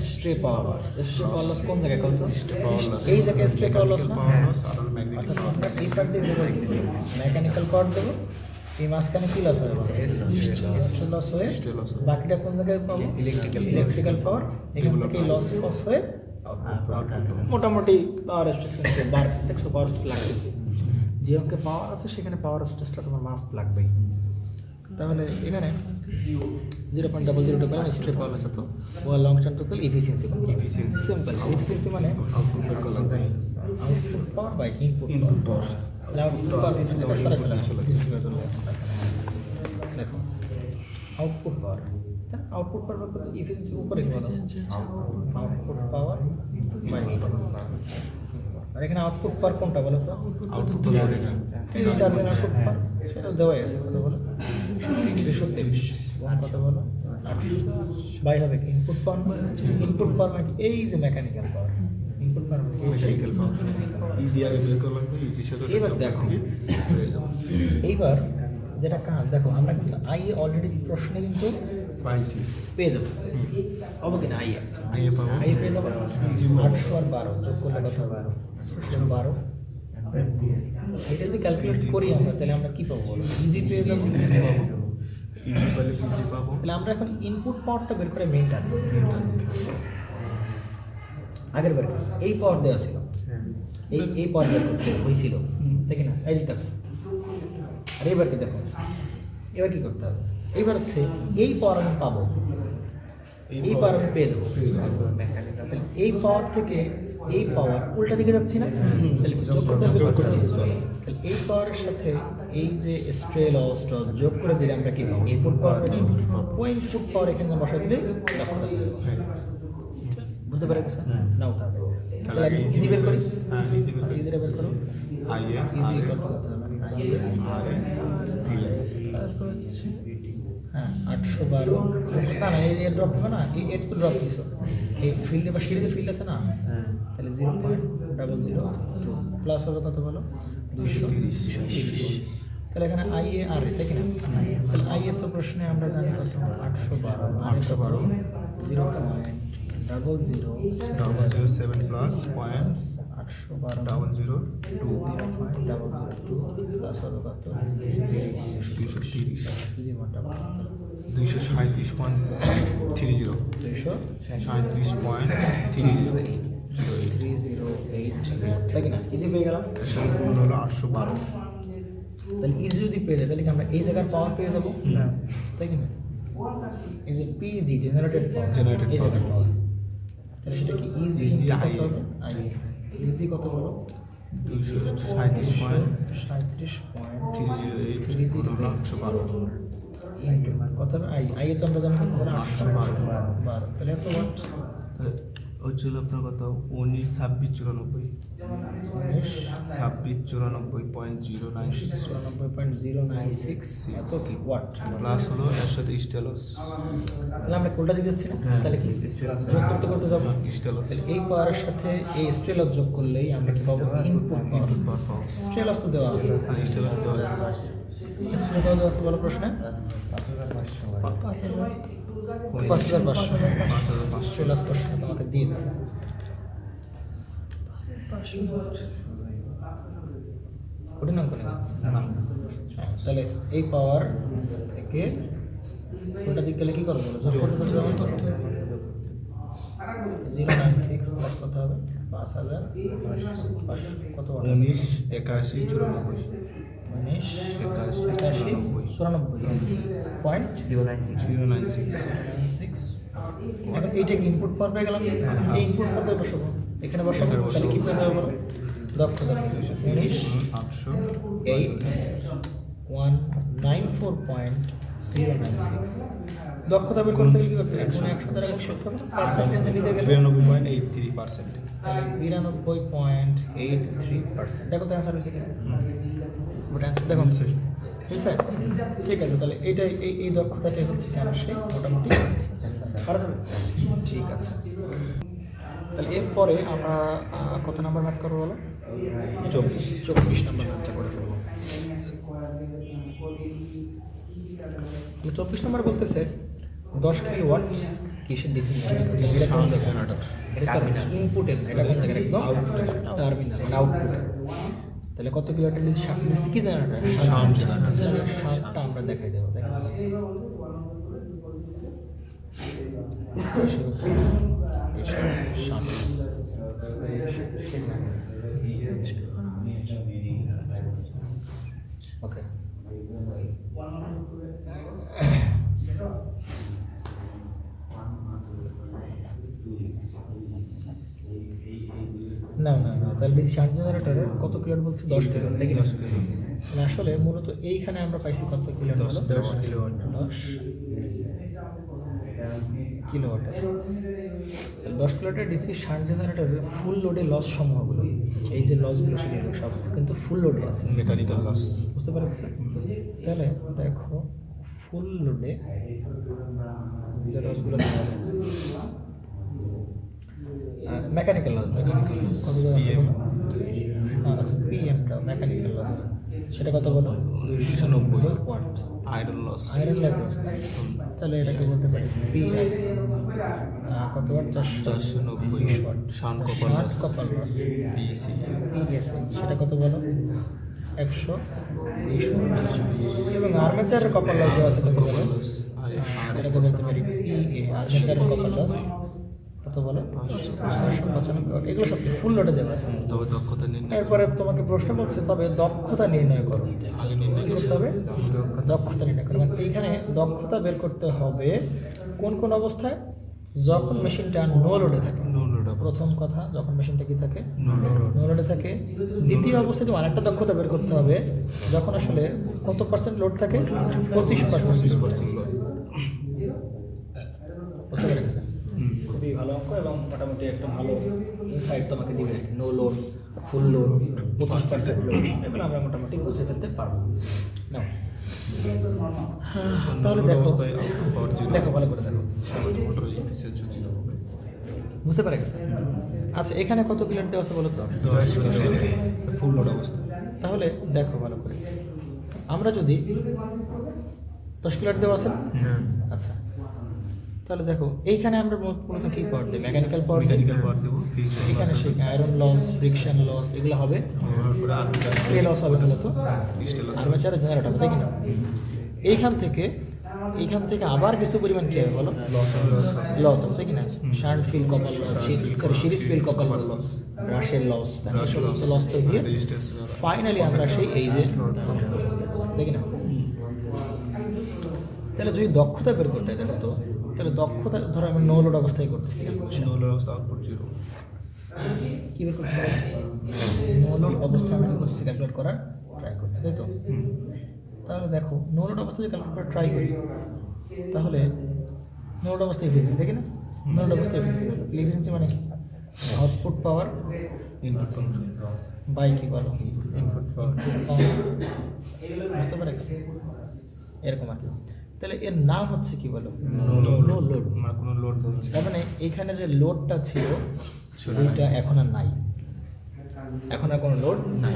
স্ট্রে পাওয়ার লস কোন জায়গায় কত? স্টে পাওয়ার লস এই জায়গায় স্ট্রে পাওয়ার লস না? পাওয়ার লস আর ম্যাগনেটিক অর্থাৎ আমরা এই পার্ট দিয়ে দেবো মেকানিক্যাল পাওয়ার দেবো, এই মাঝখানে কি লস হবে? স্ট্রে লস হয়ে বাকিটা কোন জায়গায় পাবো? Electrical power. এখান থেকে লস হয়ে মোটামুটি পাওয়ার স্টেশন বার দেখছো পাওয়ার লাগতেছে। যে অঙ্কে পাওয়ার আছে সেখানে পাওয়ার স্টেশনটা তোমার মাস্ট লাগবেই। তাহলে এখানে 0.002 কারণ স্ট্রে পাওয়ার আছে, তো ও long term total efficiency simple. Efficiency মানে output power by input power. Output power দেখো আউটপুট পাওয়ার, আউটপুট পাওয়ার কত? এফিসিয়েন্সি উপরে output power by input power. আর এখানে আউটপুট পাওয়ার কোনটা বলো তো? আউটপুট তো টার্মিনাল আউটপুট পাওয়ার সেটা দেওয়াই আছে কত বলো? 223 কত বলো? 800 বাই হবে কি ইনপুট পাওয়ার। ইনপুট পাওয়ার মানে এই যে মেকানিক্যাল পাওয়ার, ইনপুট পাওয়ার মেকানিক্যাল পাওয়ার ইজি আগে বের করলাম তো এবার দেখো এইবার যেটা কাজ দেখো আমরা কিন্তু আইএ অলরেডি প্রশ্নে কিন্তু পাইছি পেয়ে যাবো, পাবো কিনা আইএ? আইএ পাবো। আইএ পেয়ে যাবো 800 আর 12 যোগ করলে কত হবে? 12। এটা যদি ক্যালকুলেট করি আমরা তাহলে আমরা কি পাবো বলো? ইজি পেয়ে যাবো। ইজি পেলে ইজি পাবো। তাহলে আমরা এখন ইনপুট পাওয়ারটা বের করে মেইন টার্গেট আগের বার এই পাওয়ার দেওয়া ছিল, এই পাওয়ার বের করতে হয়েছিল, ঠিক না? এই দেখো আর এবার কি দেখো, এবার কি করতে হবে? এইবার হচ্ছে এই পাওয়ার আমি পাবো, এই পাওয়ার আমি পেয়ে যাবো। তাহলে এই পাওয়ার থেকে এই পাওয়ার উল্টা দিকে যাচ্ছি না? তাহলে যোগ করতে হবে। তাহলে এই পাওয়ারের সাথে এই যে স্ট্রে লসটা যোগ করে দিলে আমরা কি পাবো? ইনপুট পাওয়ার। ওই ইনপুট পাওয়ার এখানে বসা দিলে বুঝতে পারে কিছু নাও তাহলে ইজি বের করি। হ্যাঁ ইজি ইজি বের করো। আইএ ইজি করতে হবে আইএ হ্যাঁ 812 না না এই ড্রপ হবে না, এই তো ড্রপ দিছো এই ফিল্ডে বা সিরিজে ফিল্ড আছে না, তাহলে 0.002 প্লাস হবে কত বলো? 230। তাহলে এখানে আইএ আর ঠিক না? তাহলে আইএ তো প্রশ্নে আমরা জানি কত? 812 0.007 প্লাস পয়েন্ট 812 0.002 প্লাস হবে কত? 230 ইজি মোটা 237.30 237.30 তাই না? ইজি পেয়ে গেলাম। এর গুণ হলো 812। তাহলে ইজি যদি পেয়ে যায় তাহলে কি আমরা এই জায়গার পাওয়ার পেয়ে যাবো? তাই কি না? এই যে পিজি জেনারেটেড পাওয়ার, Generated এই জায়গার power। পাওয়ার, তাহলে সেটা কি ইজি Easy কত IA হবে? আইএ ইজি কত বলো? 237.308 37.308 গুণ হলো 812। ইন্টু কত হবে আই তো আমরা জানি কত বলে 800 812 12 তাহলে এত ওয়াট তাহলে হচ্ছিল আপনার কত 19 26 94 26 94.096 এত কি ওয়াট প্লাস হলো এর সাথে স্টেলস তাহলে আমরা কোনটা দিতে যাচ্ছি না হ্যাঁ। তাহলে কি যোগ করতে করতে যাবো স্টেলস তাহলে এই পাওয়ারের সাথে এই স্টেলস যোগ করলেই আমরা কি পাবো ইনপুট পাওয়ার ইনপুট পাওয়ার পাবো স্টেলস তো দেওয়া আছে হ্যাঁ স্টেলস দেওয়া আছে স্টেলস দেওয়া আছে বলো প্রশ্নে 5500 স্টেলস প্রশ্ন তোমাকে দিয়ে দিচ্ছে কঠিন অঙ্ক নাকি? হ্যাঁ, তাহলে এই পাওয়ার থেকে কোনটা দিক গেলে কি করবো বলো? যোগ করতে করতে যেমন করতে হবে 096 প্লাস কত হবে 5500 কত হবে 19 81 94 19 81 94 পয়েন্ট 096 এখন এইটা কি ইনপুট পাওয়ার পেয়ে গেলাম এই ইনপুট পাওয়ার বসাবো এখানে বসাবো এখানে বসাবো। তাহলে কি পেয়ে যাবে বলো দক্ষতা 19 800 8194.096 দক্ষতা বের করতে গেলে কি করতে হবে কোনো 100 দ্বারা গুণ করতে হবে পার্সেন্টেজে নিতে গেলে 92.83% তাহলে 92.83% দেখো তো অ্যান্সার হয়েছে কিনা ওটা অ্যান্সার দেখো ঠিক আছে ঠিক আছে তাহলে এইটাই এই দক্ষতাটাই হচ্ছে কেন সে মোটামুটি পারা যাবে ঠিক আছে তাহলে এরপরে আমরা কত নাম্বার ম্যাথ করবো বলো 24 নাম্বার ম্যাথটা করে ফেলবো 24 নাম্বার বলতেছে 10 কিলোওয়াট কিসের ডিসি এটা কোন জেনারেটর এটা টার্মিনাল ইনপুটের এটা কোন জায়গায় একদম টার্মিনাল মানে আউটপুট তাহলে কত কিলোওয়াটের ডিসি কি জেনারেটর শান্টটা আমরা দেখাই দেবো তাই না এসে হচ্ছে শান্ত ওকে না না না তাহলে এই শান্ট জেনারেটরের কত কিলোওয়াট বলছে 10 কিলোওয়াট তাই কি 10 কিলো মানে আসলে মূলত এইখানে আমরা পাইছি কত কিলোওয়াট 10 কিলোওয়াট 10 কিলোওয়াট তাহলে 10 কিলোওয়াটের ডিসি শান্ট জেনারেটরের ফুল লোডে লস সমূহগুলো এই যে লসগুলো সেগুলো সব কিন্তু ফুল লোডে আছে মেকানিক্যাল লস বুঝতে পারছো তাহলে দেখো ফুল লোডে যে লসগুলো দেওয়া আছে মেকানিক্যাল লস কত দেওয়া আছে বলো? আচ্ছা পিএম দাও মেকানিক্যাল লস সেটা কত বলো 290 watt iron loss iron loss তাহলে এটাকে বলতে পারি পিআই কত watt 490 watt shunt copper loss copper loss PC PSS সেটা কত বলো 120 ওয়াট এবং আর্মেচারের কপার লস দেওয়া আছে কত বলো লস এটাকে বলতে পারি পিএ আর্মেচারের কপার লস কত বলো 595 ওয়াট এগুলো সব ফুল লোডে দেওয়া আছে তবে দক্ষতা নির্ণয় এরপরে তোমাকে প্রশ্ন বলছে তবে দক্ষতা নির্ণয় করো আগে নির্ণয় কি করতে হবে দক্ষতা নির্ণয় করো মানে এইখানে দক্ষতা বের করতে হবে কোন কোন অবস্থায় যখন মেশিনটা নো লোডে থাকে নো লোড প্রথম কথা যখন মেশিনটা কি থাকে নো লোড নো লোডে থাকে দ্বিতীয় অবস্থায় তোমার আরেকটা দক্ষতা বের করতে হবে যখন আসলে কত পার্সেন্ট লোড থাকে 25% 25% লোড বুঝতে পেরেছো খুবই ভালো অঙ্ক এবং মোটামুটি একটা ভালো ইনসাইট তোমাকে দিবে no load full load 25% load এগুলো আমরা মোটামুটি বুঝে ফেলতে পারবো নাও তাহলে লোড দেখো অবস্থায় আউটপুট পাওয়ার জিরো দেখো ভালো করে দেখো মোটর ইনপুট জিরো হবে বুঝতে পারে গেছে আচ্ছা এখানে কত কিলোয়াট দেওয়া আছে বলো তো 10 কিলোওয়াট ফুল লোড অবস্থা তাহলে দেখো ভালো করে আমরা যদি 10 কিলোয়াট দেওয়া আছে না? আচ্ছা তাহলে দেখো এইখানে আমরা মূলত কি পাওয়ার দিই মেকানিক্যাল পাওয়ার মেকানিক্যাল পাওয়ার দেব এখানে সেই আয়রন লস ফ্রিকশন লস এগুলো হবে তারপরে আর্মেচার স্প্রে লস হবে মূলত স্টেল আর্মেচারে জেনারেট হবে তাই কি না এইখান থেকে আবার কিছু পরিমাণ কি হবে বলো লস হবে তাই কি না shunt field copper loss sorry series field copper loss ব্রাশের লস সমস্ত লসটা দিয়ে ফাইনালি আমরা সেই এই যে দেখি না তাহলে যদি দক্ষতা বের করতে হয় দেখো তো তাহলে দক্ষতা ধরো আমি নো লোড অবস্থায় করতেছি নো লোড অবস্থা আউটপুট জিরো কী বের করতে হবে নো লোড অবস্থায় আমি কি করতেছি ক্যালকুলেট করার ট্রাই করছি তাই তো তাহলে দেখো নো লোড অবস্থা যদি ক্যালকুলেট করে ট্রাই করি, তাহলে নো লোড অবস্থা এফিসিয়েন্সি, দেখি না নো লোড অবস্থা এফিসিয়েন্সি বলো, এফিসিয়েন্সি মানে কি আউটপুট পাওয়ার ইনপুট বাই কি বলো ইনপুট পাওয়ার বুঝতে পারছি এরকম আর কি। তাহলে এর নাম হচ্ছে কি বলো নো লোড, মানে কোনো লোড তার মানে এইখানে যে লোডটা ছিল ওইটা এখন আর নাই, এখন আর কোনো লোড নাই।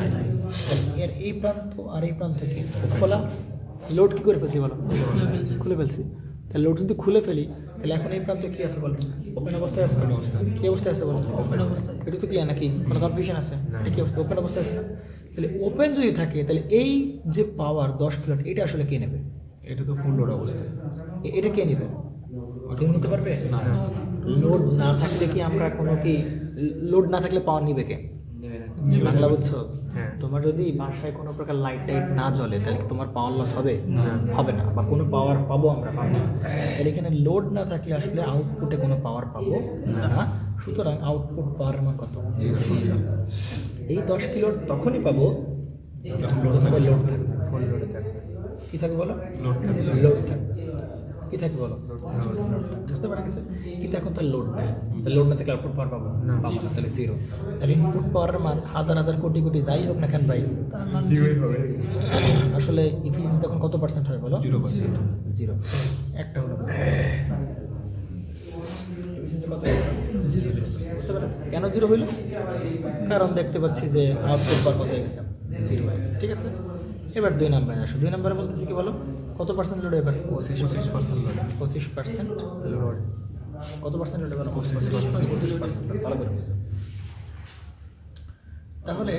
তাহলে এর এই প্রান্ত আর এই প্রান্ত কি খোলা, লোড কি করে ফেলছি বলো, খুলে ফেলছি। তাহলে লোড যদি খুলে ফেলি তাহলে এখন এই প্রান্ত কি আছে বলো, ওপেন অবস্থায় আছে, কি অবস্থায় আছে বলো, ওপেন অবস্থায়। এটা তো ক্লিয়ার নাকি, কোনো কনফিউশন আছে, এটা কি অবস্থা, ওপেন অবস্থায় আছে না? তাহলে ওপেন যদি থাকে তাহলে এই যে পাওয়ার 10 কিলোওয়াট এটা আসলে কে নেবে, এটা তো ফুল লোড অবস্থা। এটা কে নেবে, কেউ নিতে পারবে না, লোড না থাকলে কি আমরা কোনো কি লোড না থাকলে পাওয়ার নিবে কে, বাংলা বুঝছো? হ্যাঁ। তোমার যদি বাসায় কোনো প্রকার লাইট টাইট না জ্বলে তাহলে কি তোমার পাওয়ার লস হবে, না। হবে না, বা কোনো পাওয়ার পাবো আমরা, পাবো না। তাহলে এখানে লোড না থাকলে আসলে আউটপুটে কোনো পাওয়ার পাবো না, সুতরাং আউটপুট পাওয়ার মান কত, এই 10 কিলো তখনই পাবো যখন লোড থাকবে, লোড থাকবে, ফুল লোডে থাকবে, কি থাকবে বলো, লোড থাকবে। লোড থাকবে, কি থাকবে বলো, বুঝতে পারা গেছে? কিন্তু এখন তার লোড নেই, তাহলে লোড না থাকলে আউটপুট পাওয়ার পাবো না, পাবো না, তাহলে জিরো। তাহলে ইনপুট পাওয়ারের মান হাজার হাজার কোটি কোটি যাই হোক না কেন ভাই, তার মান আসলে ইফিসিয়েন্সি তখন কত পার্সেন্ট হবে বলো, 0%। জিরো। একটা হলো efficiency কত? বুঝতে পারছেন কেন জিরো হইল? কারণ দেখতে পাচ্ছি যে আউটপুট পাওয়ার কত হয়ে গেছে, জিরো হয়ে গেছে, ঠিক আছে। এবার 2 নম্বরে আসো, 2 নম্বরে বলতেছি কি বলো, কত পার্সেন্ট লোড এবার, 25% লোড। 25% লোড, কত পার্সেন্ট লোড এবার, 25%, ভালো করে বুঝো। তাহলে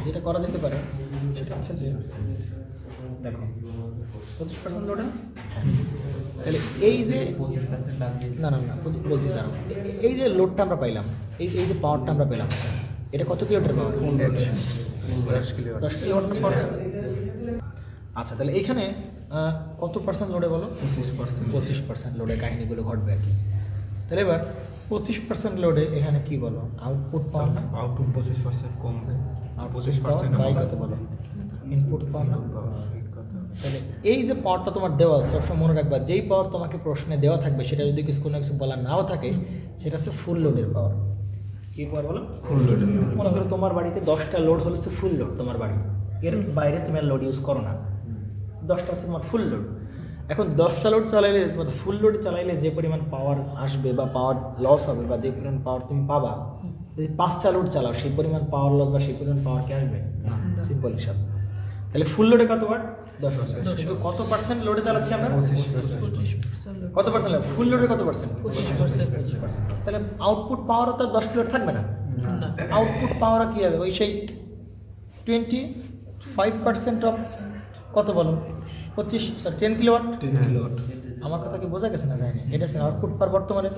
যেটা করা যেতে পারে সেটা হচ্ছে যে দেখো 25% লোডে, তাহলে এই যে না না না বলতে চাও, এই যে লোডটা আমরা পাইলাম, এই যে পাওয়ারটা আমরা পেলাম, এটা কত কিলোওয়াটের পাওয়ার, 10 কিলোওয়াট। 10 কিলোওয়াটের পাওয়ার। আচ্ছা তাহলে এইখানে কত পার্সেন্ট লোডে বলো, 25%। 25% লোডে কাহিনীগুলো ঘটবে আর কি। তাহলে এবার 25% লোডে এখানে কি বলো, আউটপুট পাওয়ার না, আউটপুট 25% কমবে, আর 25% বাই কত বলো, ইনপুট পাওয়ার না। তাহলে এই যে পাওয়ারটা তোমার দেওয়া আছে, সবসময় মনে রাখবা যেই পাওয়ার তোমাকে প্রশ্নে দেওয়া থাকবে সেটা যদি কোনো কিছু বলা নাও থাকে সেটা হচ্ছে ফুল লোডের পাওয়ার। কি পাওয়ার বলো, ফুল লোড। মনে করো তোমার বাড়িতে 10টা লোড হচ্ছে ফুল লোড, তোমার বাড়ি এর বাইরে তুমি আর লোড ইউজ করো না, 10টা হচ্ছে তোমার ফুল লোড। এখন 10টা লোড চালাইলে, ফুল লোড চালাইলে যে পরিমাণ পাওয়ার আসবে বা পাওয়ার লস হবে বা যে পরিমাণ পাওয়ার তুমি পাবা, যদি 5টা লোড চালাও সেই পরিমাণ পাওয়ার লস বা সেই পরিমাণ পাওয়ার কি আসবে, সিম্পল হিসাব। তাহলে ফুল লোডে কত ওয়াট, 10 ওয়াট। কিন্তু কত পার্সেন্ট লোডে চালাচ্ছি আমরা, 25%। কত পার্সেন্ট, ফুল লোডে কত পার্সেন্ট, 25%। তাহলে আউটপুট পাওয়ারও তো 10 কিলোওয়াট থাকবে না, আউটপুট পাওয়ার কি হবে, ওই সেই 25% অফ কত বলো, 10 কিলোওয়াট। 10 কিলোওয়াট। আমার কথা কি বোঝা গেছে না, জানি এটা হচ্ছে আউটপুট পাওয়ার বর্তমানে।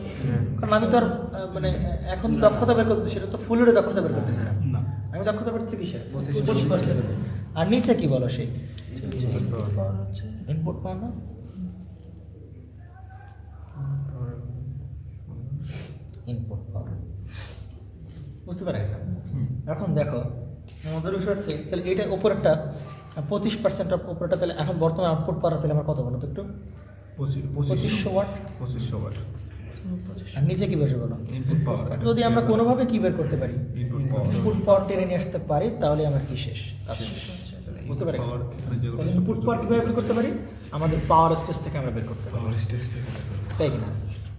কারণ আমি তো আর মানে এখন দক্ষতা বের করতেছি, সেটা তো ফুল লোডে দক্ষতা বের করতেছি না, না, আমি দক্ষতা করছি কিসে, 25%। আর নিচে কি বলো, সেই ইনপুট পাওয়ার না, ইনপুট পাওয়ার, বুঝতে পারা গেছে? এখন দেখো মজার বিষয় হচ্ছে, তাহলে এটা উপরেরটা 25% অফ উপরেরটা, তাহলে এখন বর্তমানে আউটপুট পাওয়ার তাহলে আমার কত বলো তো একটু, 2500 ওয়াট। 2500 ওয়াট। আর নিচে কি বের বলো, ইনপুট পাওয়ার। যদি আমরা কোনোভাবে কি বের করতে পারি, ইনপুট পাওয়ার। ইনপুট পাওয়ার টেনে নিয়ে আসতে পারি, তাহলে আমার কি শেষ, কাজ শেষ। বুঝতে পারি ইনপুট পাওয়ার কীভাবে বের করতে পারি, আমাদের পাওয়ার স্টেজ থেকে আমরা বের করতে পারি, পাওয়ার স্টেজ থেকে। তাই কিনা,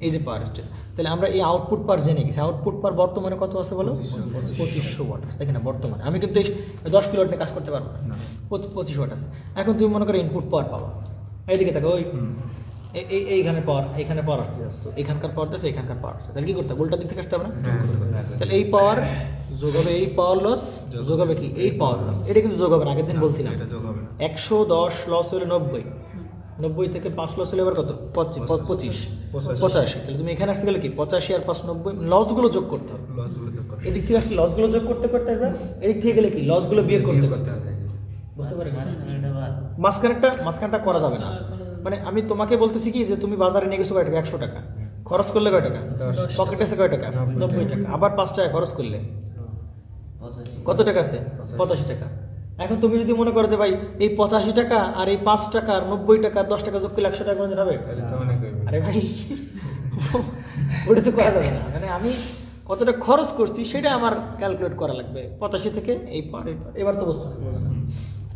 এই যে পাওয়ার স্টেজ। তাহলে আমরা এই আউটপুট পাওয়ার জেনে গেছি, আউটপুট পাওয়ার বর্তমানে কত আছে বলো, 2500 ওয়াট আছে, তাই কিনা বর্তমানে। আমি কিন্তু এই 10 কিলোওয়াট নিয়ে কাজ করতে পারবো না, না। 25 ওয়াট আছে। এখন তুমি মনে করো ইনপুট পাওয়ার পাওয়া, এইদিকে থাকো, ওই এইখানে পাওয়ার, এইখানে পাওয়ার আসতে যাচ্ছে, এখানকার পাওয়ার দিচ্ছে, এখানকার পাওয়ার আসছে, তাহলে কি করতে হবে, উল্টা দিক থেকে আসতে হবে না। তাহলে এই পাওয়ার যোগ হবে এই পাওয়ার লস, যোগ হবে কি এই পাওয়ার লস, এটা কিন্তু যোগ হবে না, আগের দিন বলছিলাম। এটা যোগ হবে না। 110 লস হলে 90 থেকে 5 লস হলে এবার কত, 25, 85। তাহলে তুমি এখানে আসতে গেলে কি 85 আর 5 90, লসগুলো যোগ করতে হবে। লসগুলো যোগ করতে এদিক থেকে আসলে লসগুলো যোগ করতে করতে আসবে, এদিক থেকে গেলে কি লসগুলো বিয়োগ করতে করতে হবে। বুঝতে পারি, মাঝখানটা করা যাবে না। মানে আমি তোমাকে বলতেছি কি যে তুমি বাজারে নিয়ে গেছো কয় টাকা, 100 টাকা খরচ করলে কয় টাকা, পকেটে আছে কয় টাকা, 90 টাকা, আবার 5 টাকা খরচ করলে কত টাকা আছে, 85 টাকা। এখন তুমি যদি মনে করো যে ভাই এই 85 টাকা আর এই 5 টাকা আর 90 টাকা 10 টাকা যোগ করলে 100 টাকা করে হবে, আরে ভাই ওটা তো করা যাবে না। মানে আমি কতটা খরচ করছি সেটা আমার ক্যালকুলেট করা লাগবে 85 থেকে এই পার এবার তো বস্তু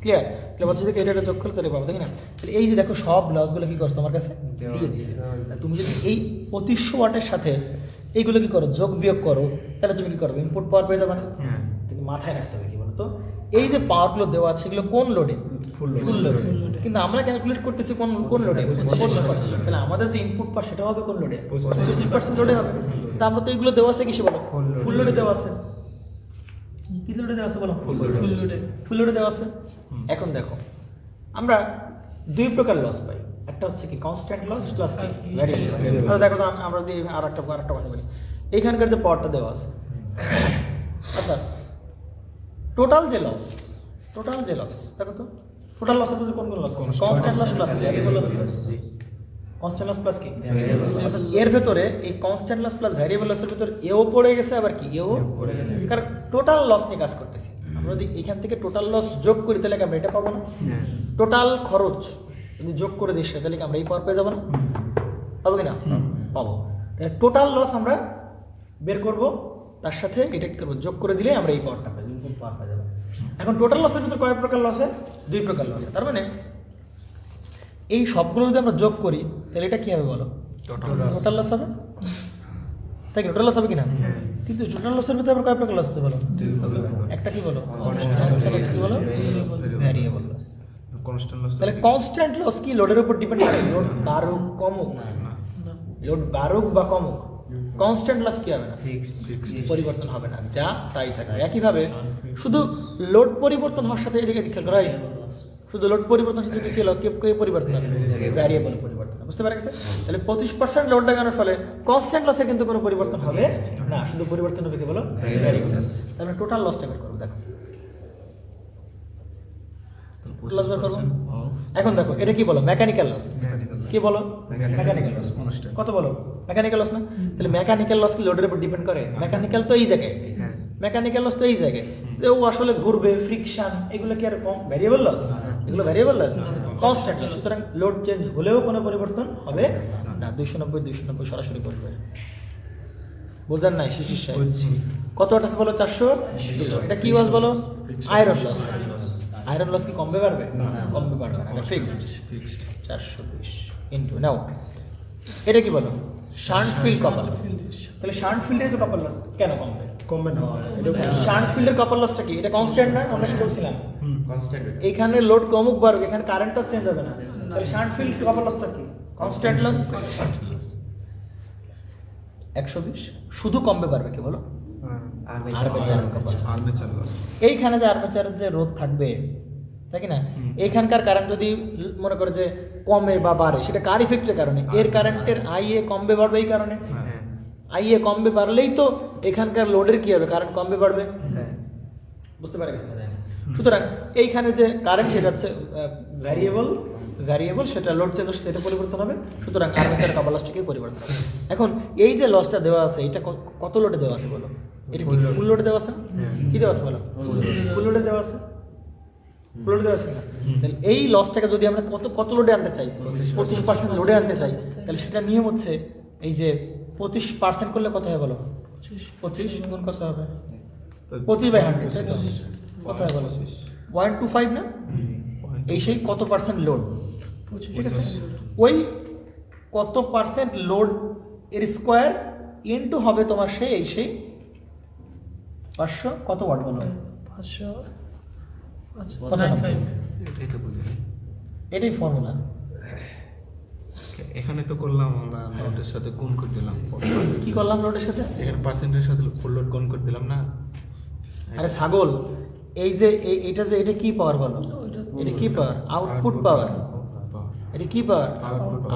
ক্লিয়ার। তাহলে 85 থেকে এটা যোগ করলে তাহলে পাবো, তাই না? তাহলে এই যে দেখো সব লসগুলো কি করছো তোমার কাছে দিয়ে দিচ্ছে। তুমি যদি এই 2500 ওয়াটের সাথে এইগুলো কি করো যোগ বিয়োগ করো, তাহলে তুমি কি করবে ইনপুট পাওয়ার পেয়ে যাবে না? কিন্তু মাথায় রাখতে হবে কি বলতো, এই যে পাওয়ারগুলো দেওয়া আছে এগুলো কোন লোডে? ফুল লোডে। কিন্তু আমরা ক্যালকুলেট করতেছি কোন কোন লোডে? তাহলে আমাদের যে ইনপুট পাওয়ার সেটা হবে কোন লোডে? 25% লোডে হবে। তা আমরা তো এইগুলো দেওয়া আছে কিসে বলো? ফুল লোডে দেওয়া আছে। কি লোডে দেওয়া আছে বলো? ফুল লোডে দেওয়া আছে। এখন দেখো আমরা দুই প্রকার লস পাই, একটা হচ্ছে কি কনস্ট্যান্ট লস প্লাস ভ্যারিয়েবল। তাহলে দেখো তো আমরা যদি আরেকটা কথা বলি, এইখানকার যে পাওয়ারটা দেওয়া আছে, আচ্ছা টোটাল যে লস দেখো তো টোটাল লসের মধ্যে কোন loss? Constant loss plus variable loss. Constant loss plus কি? অর্থাৎ এর ভেতরে এই কনস্ট্যান্ট লস প্লাস ভ্যারিয়েবল লসের ভিতরে এও পড়ে গেছে, আবার কি এও পড়ে গেছে, কারণ টোটাল লস নিয়ে কাজ করতেছি আমরা। যদি এখান থেকে টোটাল লস যোগ করি তাহলে আমরা এটা পাবো না? টোটাল খরচ যদি যোগ করে দিই তাহলে কি আমরা এই পাওয়ার পেয়ে যাবো না? পাবো কি না? পাবো। তাহলে টোটাল লস আমরা বের করব, তার সাথে এটা কি করবো যোগ করে দিলে আমরা এই পাওয়ারটা পাই, ইনপুট পাওয়ার পেয়ে যাবো। এখন টোটাল লসের ভিতরে কয় প্রকার লস হয়? দুই প্রকার লস হয়। তার মানে এই সবগুলো যদি আমরা যোগ করি তাহলে এটা কি হবে বলো? টোটাল লস হবে, তাই কি? টোটাল লস হবে কিনা? কিন্তু টোটাল লসের ভিতরে আবার কয় প্রকার লস আছে বলো? একটা কি বলো? কি বলো? Variable loss. তাহলে কনস্ট্যান্ট লস কি লোডের উপর ডিপেন্ড করে? লোড বাড়ুক কমুক, লোড বাড়ুক বা কমুক, কনস্ট্যান্ট লস কি হবে না? পরিবর্তন হবে না, যা তাই থাকবে। একইভাবে শুধু লোড পরিবর্তন হওয়ার সাথে এদিকে খেয়াল করা হয়, শুধু লোড পরিবর্তন সাথে কে পরিবর্তন হবে? ভ্যারিয়েবল পরিবর্তন। বুঝতে পারা গেছে? তাহলে 25% লোড লাগানোর ফলে কনস্ট্যান্ট লসের কিন্তু কোনো পরিবর্তন হবে না, শুধু পরিবর্তন হবে কি বলো? Variable loss. তাহলে টোটাল লসটা বের করবো। দেখো লস বের করবো। এখন দেখো এটা কি বলো? Mechanical loss. কি বলো? Mechanical loss. কত বলো? মেকানিক্যাল লস না? তাহলে মেকানিক্যাল লস কি লোডের উপর ডিপেন্ড করে? মেকানিক্যাল তো এই জায়গায়, মেকানিক্যাল লস তো এই জায়গায়, ও আসলে ঘুরবে, ফ্রিকশন, এগুলো কি আর কম ভ্যারিয়েবল লস? এগুলো ভ্যারিয়েবল লস, কনস্ট্যান্ট লস। সুতরাং লোড চেঞ্জ হলেও কোনো পরিবর্তন হবে না। 290 সরাসরি করবে। বোঝার নাই শিশির সাহেব? কত ওয়াট আছে বলো? 400। এটা কি ওয়াজ বলো? Iron loss. আয়রন লস কি কমবে বাড়বে? কমবে বাড়বে না, এটা ফিক্সড 420 ইনটু নাও। এটা কি বলো? Shunt field copper loss. তাহলে শান্ট ফিল্ডের যে কপার লস কেন কমবে? কমবে না। শান্ট ফিল্ডের কপার লসটা কি? এটা কনস্ট্যান্ট না? আমরা কি বলছিলাম? কনস্ট্যান্ট। এখানে লোড কমুক বাড়ুক, এখানে কারেন্টও চেঞ্জ হবে না। তাহলে শান্ট ফিল্ড কপার লসটা কি? Constant loss. 120 শুধু কমবে বাড়বে কি বলো? Armature loss. এইখানে যে আর্মেচারের যে রোধ থাকবে, তাই কি না? এইখানকার কারেন্ট যদি মনে করে যে কমে বা বাড়ে, সেটা কার ইফেক্টের কারণে? এর কারেন্টের আইএ কমবে বাড়বে, এই কারণে আইএ কমবে বাড়লেই তো এখানকার লোডের কি হবে? কারেন্ট কমবে বাড়বে। বুঝতে পারা গেছে? সুতরাং এইখানে যে কারেন্ট সেটা হচ্ছে ভ্যারিয়েবল, সেটা লোড চেঞ্জ সেটা পরিবর্তন হবে। সুতরাং আর্মেচার কপার লসটাকে পরিবর্তন হবে। এখন এই যে লসটা দেওয়া আছে, এটা কত লোডে দেওয়া আছে বলো? এটা কি ফুল লোডে দেওয়া আছে? কি দেওয়া আছে বলো? ফুল লোডে দেওয়া আছে। ফুল লোডে দেওয়া আছে না? তাহলে এই লসটাকে যদি আমরা কত লোডে আনতে চাই? 25% লোডে আনতে চাই, তাহলে সেটা নিয়ম হচ্ছে এই যে 25% করলে কত হবে বলো? 25 গুণ কত হবে? 25/100 কত হবে বলো? 125 না? এই সেই কত পার্সেন্ট লোড, ঠিক আছে? ওই কত পার্সেন্ট লোড এর স্কোয়ার ইনটু হবে তোমার সেই 500 কত ওয়াট বলো? 595। এটাই ফর্মুলা। এখানে তো করলাম আমরা লোডের সাথে গুণ করে দিলাম। কি করলাম লোডের সাথে? এখানে পার্সেন্টের সাথে ফুল লোড গুণ করে দিলাম না? আরে ছাগল, এই যে এটা যে এটা কি পাওয়ার বলো? এটা কি পাওয়ার? আউটপুট পাওয়ার। এটা কি পাওয়ার?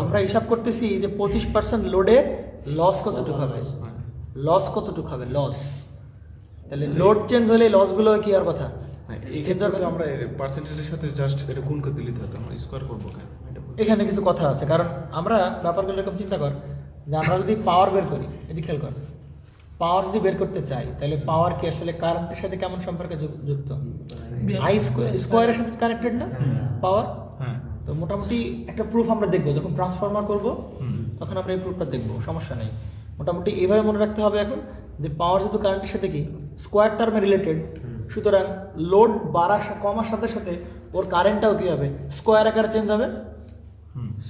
আমরা হিসাব করতেছি যে 25% লোডে লস কতটুকু হবে? লস কতটুকু হবে? লস। তাহলে লোড চেঞ্জ হলে লসগুলো কি আর কথা? এই ক্ষেত্রে তো আমরা পার্সেন্টেজের সাথে জাস্ট এটা গুণ করে দিলেই হতো, আমরা স্কোয়ার করবো কেন? এখানে কিছু কথা আছে, কারণ আমরা ব্যাপারগুলো এরকম চিন্তা কর যে আমরা যদি পাওয়ার বের করি, এদিকে খেয়াল কর, পাওয়ার যদি বের করতে চাই তাহলে পাওয়ার কি আসলে কারেন্টের সাথে কেমন সম্পর্কে যুক্ত? আই স্কোয়ারের সাথে কানেক্টেড না পাওয়ার? হ্যাঁ। তো মোটামুটি একটা প্রুফ আমরা দেখবো যখন ট্রান্সফরমার করব তখন আমরা এই প্রুফটা দেখবো, সমস্যা নেই। মোটামুটি এইভাবে মনে রাখতে হবে এখন যে পাওয়ার যেহেতু কারেন্টের সাথে কি স্কোয়ার টার্মে রিলেটেড, সুতরাং লোড বাড়া কমার সাথে সাথে ওর কারেন্টটাও কি হবে স্কোয়ার আকারে চেঞ্জ হবে,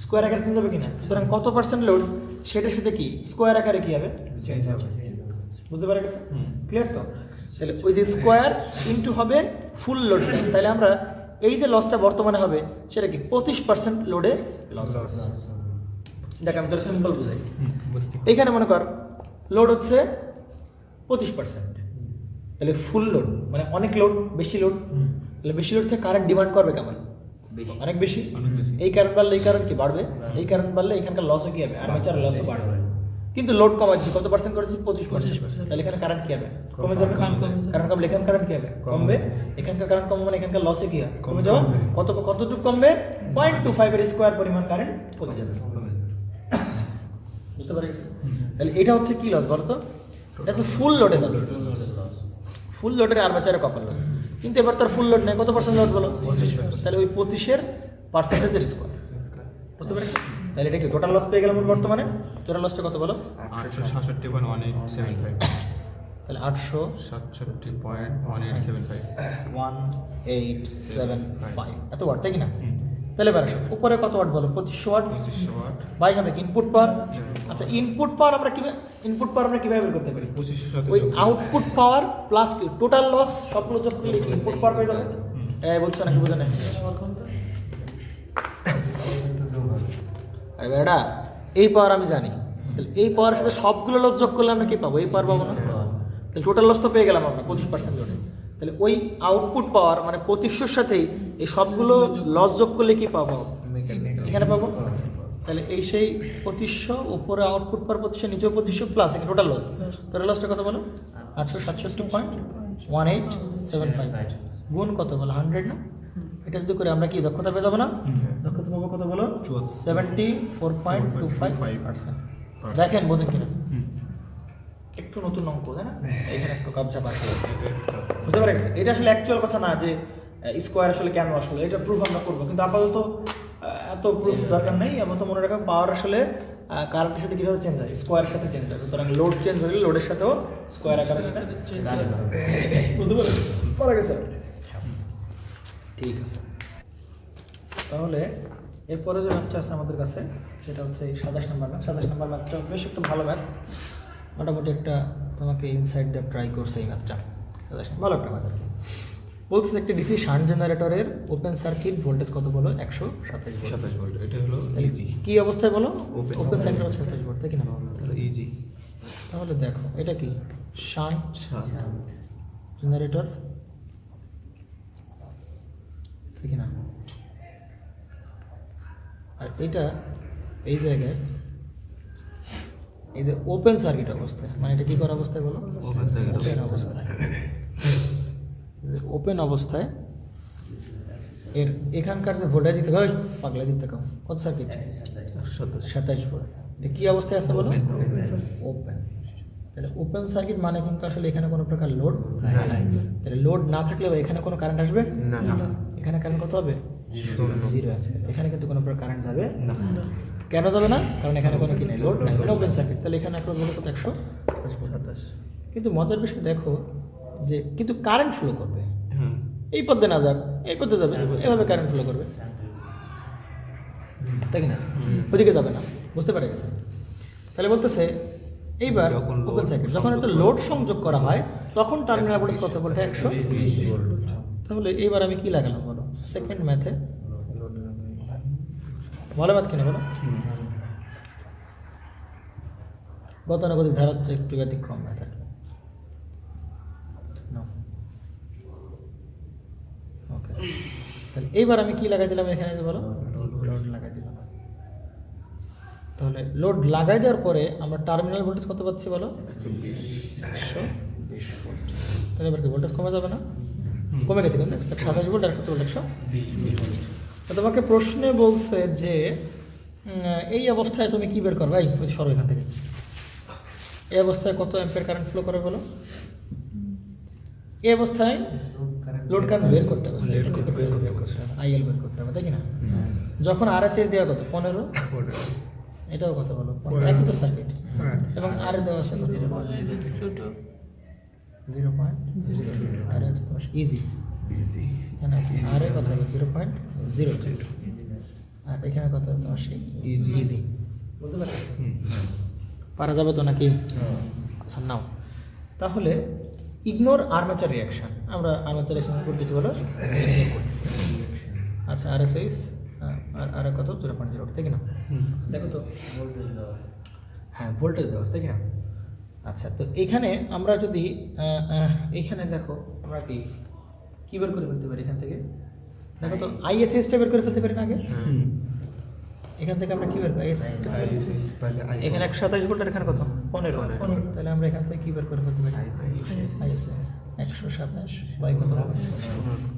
স্কোয়ার আকারে চেঞ্জ হবে কিনা। সুতরাং কত পার্সেন্ট লোড সেটার সাথে কি স্কোয়ার আকারে কি হবে চেঞ্জ হবে। বুঝতে পারা গেছে? ক্লিয়ার তো? তাহলে ওই যে স্কোয়ার ইনটু হবে ফুল লোড লস, তাহলে আমরা এই যে লসটা বর্তমানে হবে সেটা কি 25% লোডে লস। দেখ আমি তোর সিম্পল বুঝাই। এইখানে মনে কর লোড হচ্ছে 25%, তাহলে ফুল লোড মানে অনেক লোড, বেশি লোড, তাহলে বেশি লোড থেকে কারেন্ট ডিমান্ড করবে কেমন? অনেক বেশি। এই কারেন্ট বাড়লে এই কারেন্ট কি বাড়বে, এই কারেন্ট বাড়লে এখানকার লসও কি হবে, আর্মেচার লসও বাড়বে। কিন্তু লোড কমাচ্ছি, কত পার্সেন্ট করেছি? 25%, তাহলে এখানে কারেন্ট কি হবে? কমে যাবে। কারেন্ট কমলে এখানে কারেন্ট কি হবে? কমবে। এখানকার কারেন্ট কমবে মানে এখানকার লসে কি হবে? কমে যাবে। কতটুকু কমবে? 0.25 এর স্কোয়ার পরিমাণ কারেন্ট কমে যাবে। বুঝতে পারি? তাহলে এটা হচ্ছে কি লস বলতো? এটা হচ্ছে ফুল লোডের লস, ফুল লোডের আর্মেচারে কপার লস। কিন্তু এবার তার ফুল লোড নেই, কত পার্সেন্ট লোড বলো? 25%, তাহলে ওই 25 পার্সেন্টেজের স্কোয়ার। বুঝতে পারি? তাহলে এটা কি টোটাল লস পেয়ে গেলাম বর্তমানে? টোটাল লসটা কত বলো? 867.1875। তাহলে 867.1875 এত ওয়াট, তাই কি না? তাহলে এবার আসো উপরে কত ওয়াট বলো? 2500 ওয়াট। বাই হবে কি ইনপুট পাওয়ার। আচ্ছা ইনপুট পাওয়ার আমরা কিভাবে বের করতে পারি? ওই আউটপুট পাওয়ার প্লাস কি টোটাল লস সবগুলো যোগ করলে কি ইনপুট পাওয়ার পেয়ে যাবে? বলছো নাকি বুঝে নেই? আরে বেটা এই পাওয়ার আমি জানি, তাহলে এই পাওয়ারের সাথে সবগুলো লস যোগ করলে আমরা কি পাবো? এই পাওয়ার পাবো না? তাহলে টোটাল লস তো পেয়ে গেলাম আমরা 25% লোডে। তাহলে ওই আউটপুট পাওয়ার মানে 2500 সাথেই এই সবগুলো লস যোগ করলে কি পাবো? এখানে পাবো। তাহলে এই সেই 2500 উপরে আউটপুট পাওয়ার 2500, নিচেও 2500 প্লাস এখানে টোটাল লস। টোটাল লসটা কত বলো? 867.1875 গুণ কত বলো? 100 না? এটা যদি করে আমরা কি দক্ষতা পেয়ে যাবো না? দক্ষতা পাবো কত বলো? 74.25%। দেখেন বোঝেন কিনা? একটু নতুন অঙ্ক তাই না? এখানে একটু কাবজা পাচ্ছে, বুঝতে পারা গেছে? এটা আসলে অ্যাকচুয়াল কথা না যে স্কোয়ার আসলে কেন আসলে, এটা প্রুফ আমরা করবো, কিন্তু আপাতত এত প্রুফ দরকার নেই। আপাতত মনে রাখা পাওয়ার আসলে কারেন্টের সাথে কীভাবে চেঞ্জ হয়? স্কোয়ারের সাথে চেঞ্জ হয়। সুতরাং লোড চেঞ্জ হলে লোডের সাথেও স্কোয়ার আকারের সাথে চেঞ্জ হয়। বুঝতে পারা গেছে? ঠিক আছে। তাহলে এরপরে যে ম্যাথটা আছে আমাদের কাছে সেটা হচ্ছে এই 27 নম্বর ম্যাথ। 27 নম্বর ম্যাথটা বেশ একটু ভালো ম্যাথ, মোটামুটি একটা তোমাকে ইনসাইড দিয়ে ট্রাই করছে এই ম্যাথটা। ভালো একটা ম্যাথ আর কি। বলতেছে একটি ডিসি শান্ট জেনারেটরের ওপেন সার্কিট ভোল্টেজ কত বলো? 127 ভোল্ট। এটা হলো ইজি। কি অবস্থায় বলো? ওপেন সার্কিট 27 ভোল্ট, তাই কি না? ইজি। তাহলে দেখো এটা কি শান্ট জেনারেটর, ঠিক না? আর এটা এই জায়গায় এই যে ওপেন সার্কিট অবস্থায়, মানে এটা কি করা অবস্থায় বলো? ওপেন অবস্থায়। ওপেন অবস্থায় এর এখানকার যে ভোল্টেজ দিতে হয় পাগলা দিতে কম কত সার্কিট? 27 ভোল্ট। এটা কি অবস্থায় আছে বলো? ওপেন। তাহলে ওপেন সার্কিট মানে কিন্তু আসলে এখানে কোনো প্রকার লোড নাই। তাহলে লোড না থাকলে এখানে কোনো কারেন্ট আসবে না। এখানে কারেন্ট কত হবে? 0 আছে। এখানে কিন্তু কোনো প্রকার কারেন্ট যাবে না। কেন যাবে না? কারণ এখানে কোনো কি নেই, লোড নাই, মানে ওপেন সার্কিট। তাহলে এখানে একটা ভোল্ট কত? 127। কিন্তু মজার বিষয় দেখো যে কিন্তু কারেন্ট ফ্লো করবে, এই পথে না যাক এই পথে যাবে, এভাবে কারেন্ট ফ্লো করবে, তাই কি না? ওদিকে যাবে না। বুঝতে পারা গেছে? তাহলে বলতেছে এইবার ওপেন সার্কিট যখন একটা লোড সংযোগ করা হয় তখন টার্মিনাল ভোল্টেজ কত বলতে? 120 ভোল্ট। তাহলে এইবার আমি কি লাগালাম বলো? সেকেন্ড ম্যাথে ভালো ম্যাথ কিনা বলো? গতানুগতিক ধারা হচ্ছে একটু ব্যতিক্রম ম্যাথ আর কি। ওকে, তাহলে এইবার আমি কি লাগাই দিলাম এখানে বলো? লোড লাগাই দিলাম। তাহলে লোড লাগাই দেওয়ার পরে আমরা টার্মিনাল ভোল্টেজ কত পাচ্ছি বলো? 120 ভোল্ট। তাহলে এবার কি ভোল্টেজ কমে যাবে না? কমে গেছে কিন্তু 27 ভোল্ট আর কত ভোল্ট? 120 ভোল্ট। তো তোমাকে প্রশ্নে বলছে যে এই অবস্থায় তুমি কি বের করবে? এই সরো এখান থেকে, এই অবস্থায় কত অ্যাম্পিয়ার কারেন্ট ফ্লো করে বলো? এই অবস্থায় লোড কারেন্ট বের করতে হবে, আইএল বের করতে হবে, তাই কি না? যখন আরএসএস দেওয়া কত 15, এটাও কত বলো? একই তো সার্কিট, এবং আর দেওয়া আছে কত? 0.0, আর হচ্ছে তোমার ইজি, এখানে আর এর কত হবে 0.02, আর এখানে কত হবে তোমার সেই ইজি। বুঝতে পারছো? পারা যাবে তো নাকি? আচ্ছা নাও, তাহলে ইগনোর আর্মেচার রিয়াকশন, আমরা আর্মেচার রিয়াকশন করতেছি বলো, আচ্ছা আর এস এস আর কত 0.0, তাই কি না? দেখো তো, হ্যাঁ ভোল্টেজ দেওয়া আছে, তাই কি না? আচ্ছা, তো এখানে আমরা যদি এইখানে দেখো আমরা কি বের করে ফেলতে পারি এখান থেকে? দেখো তো আইএসএসটা বের করে ফেলতে পারি না আগে? এখান থেকে আমরা কি বের করি? এখানে 127 ভোল্ট আর এখানে কত 15, তাহলে আমরা এখান থেকে কি বের করে ফেলতে পারি? আইএসএস 127 বাই কত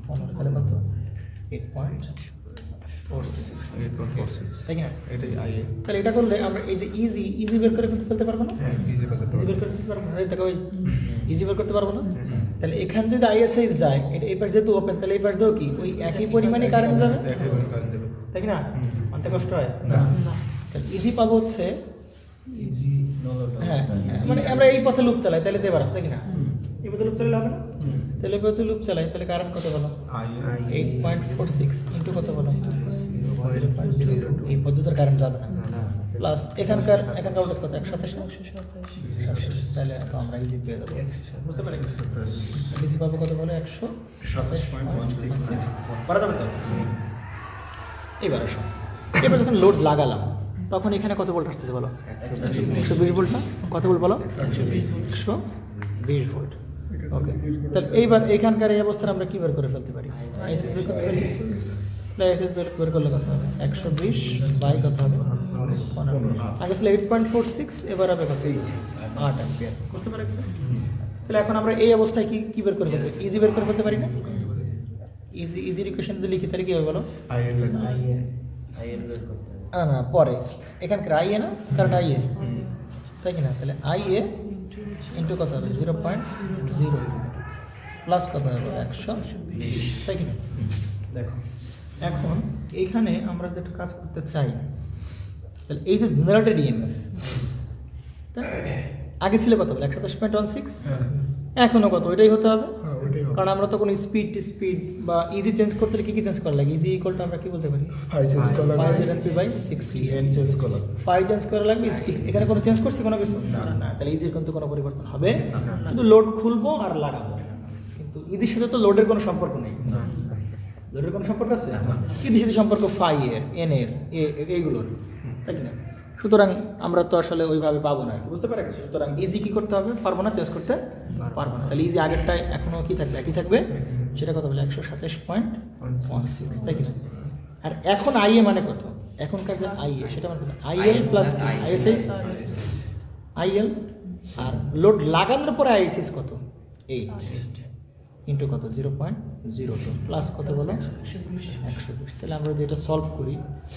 15, তাহলে কত 8.46, তাই কি না? এটাই আইএ। তাহলে এটা করলে আমরা এই যে ইজি বের করে ফেলতে পারবো না? ইজি বের করতে ইজি বের করে ফেলতে পারবো না, দেখো ইজি বের করতে পারবো না। তাহলে এখানে যদি আইএসএস যায়, এটা এই পাশ যেহেতু ওপেন, তাহলে এই পাশ দিয়েও কি ওই একই পরিমাণে কারেন্ট যাবে, কারেন্ট দেবে। তাই কি না? মানতে কষ্ট হয় না। তাহলে ইজি পাবো হচ্ছে হ্যাঁ, মানে আমরা এই পথে লুপ চালাই তাহলে দেবার, তাই কি না? এই পথে লুপ চালালে হবে না? তাহলে এই পথে লুপ চালাই তাহলে কারেন্ট কত বলো? 8.46 ইন্টু কত বলো? 0.02, এই পদ্ধতির কারেন্ট যাবে না। প্লাস এখানকার ভোল্টেজ কত? 127, তাহলে তো আমরা ইজি পেয়ে যাবো। বুঝতে পারি? ইজি পাবো কত বলো? 127.16 পারা যাবে তো? এবার আসো, এবার যখন লোড লাগালাম তখন এখানে কত ভোল্ট আসতেছে বলো? 120 ভোল্ট না? কত ভোল্ট বলো? 120 ভোল্ট। ওকে, তাহলে এইবার এখানকার এই অবস্থায় আমরা কি বের করে ফেলতে পারি? আইএসএস বের করতে পারি। আইএসএস বের করলে কত হবে? 120 বাই কত হবে? 15। আগে ছিল 8.46, এবার হবে কত? 8 অ্যাম্পিয়ার। বুঝতে পারছেন? তাহলে এখন আমরা এই অবস্থায় কি বের করে ফেলতে পারি? ইজি বের করে ফেলতে পারি না? ইজির ইকুয়েশন যদি লিখি তাহলে কি হবে বলো? না পরে এখানকার আইএ না, কারণ আইএ, তাই কি না? তাহলে আইএ ইন্টু কত হবে? 0.0 প্লাস কত হবে? 120, তাই কি না? দেখো এখন এইখানে আমরা যেটা কাজ করতে চাই, তাহলে এই যে জেনারেটেড ইএমএফ, আগে ছিল কত বলে? 127.16, এখনো কত? ওইটাই হতে হবে, কারণ আমরা তো কোনো স্পিড বা ইজি চেঞ্জ করতে হলে কি চেঞ্জ করা লাগে? ইজি ইকুয়াল টু আমরা কি বলতে পারি? 5/60 চেঞ্জ করা লাগবে। স্পিড এখানে কোনো চেঞ্জ করছি কোনো কিছু না, তাহলে ইজির কিন্তু কোনো পরিবর্তন হবে, শুধু লোড খুলবো আর লাগাবো, কিন্তু ইজির সাথে তো লোডের কোনো সম্পর্ক নেই। লোডের কোনো সম্পর্ক আছে? ইজির সাথে সম্পর্ক ফাই এর, এন এর, এইগুলোর, তাই কি না? সুতরাং আমরা তো আসলে ওইভাবে পাবো না, বুঝতে পারা গেছে? সুতরাং ইজি কি করতে হবে? পারবো না, চেঞ্জ করতে পারবো না। তাহলে ইজি আগেরটাই এখনও কি থাকবে? একই থাকবে। সেটা কত বলে? 127.16, তাই কি না? আর এখন আইএ মানে কত? এখনকার যে আইএ সেটা মানে কত? আইএল প্লাস আইএসএস, আইএল আর লোড লাগানোর পরে আইএসএস কত? 8 ইন্টু কত? 0.02 প্লাস কত বলো? 120। তাহলে আমরা যদি এটা সলভ করি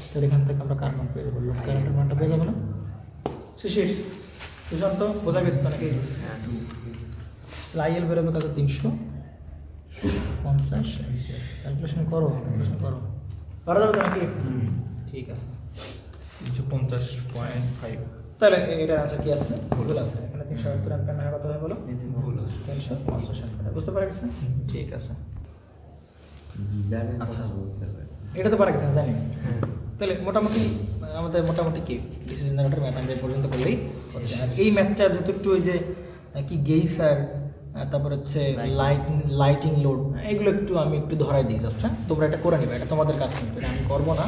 তাহলে এখান থেকে আমরা কার মান পেয়ে যাবো? লোড কারেন্টের মানটা পেয়ে যাবো না? শেষ সুশান্ত, বোঝা গেছে তো নাকি? আইএল বেরোবে কত? 350। ক্যালকুলেশন করো পারা যাবে তো নাকি? ঠিক আছে, 350.5। তাহলে এটার আনসার কি আছে? ভুল আছে। এখানে 378 অ্যাম্পিয়ার না, কত হয় বলো? ভুল আছে 350 অ্যাম্পিয়ার। বুঝতে পারা গেছে? ঠিক আছে, আচ্ছা এটা তো পারা গেছে না, জানি। তাহলে মোটামুটি আমাদের কি ডিসি জেনারেটর ম্যাথ আমরা পর্যন্ত করলেই হচ্ছে। আর এই ম্যাথটা যত একটু ওই যে কি গেইসার, তারপর হচ্ছে লাইটিং লোড, এগুলো আমি একটু ধরাই দিই জাস্ট। হ্যাঁ, তোমরা এটা করে নিবে, এটা তোমাদের কাজ কিন্তু, এটা আমি করবো না,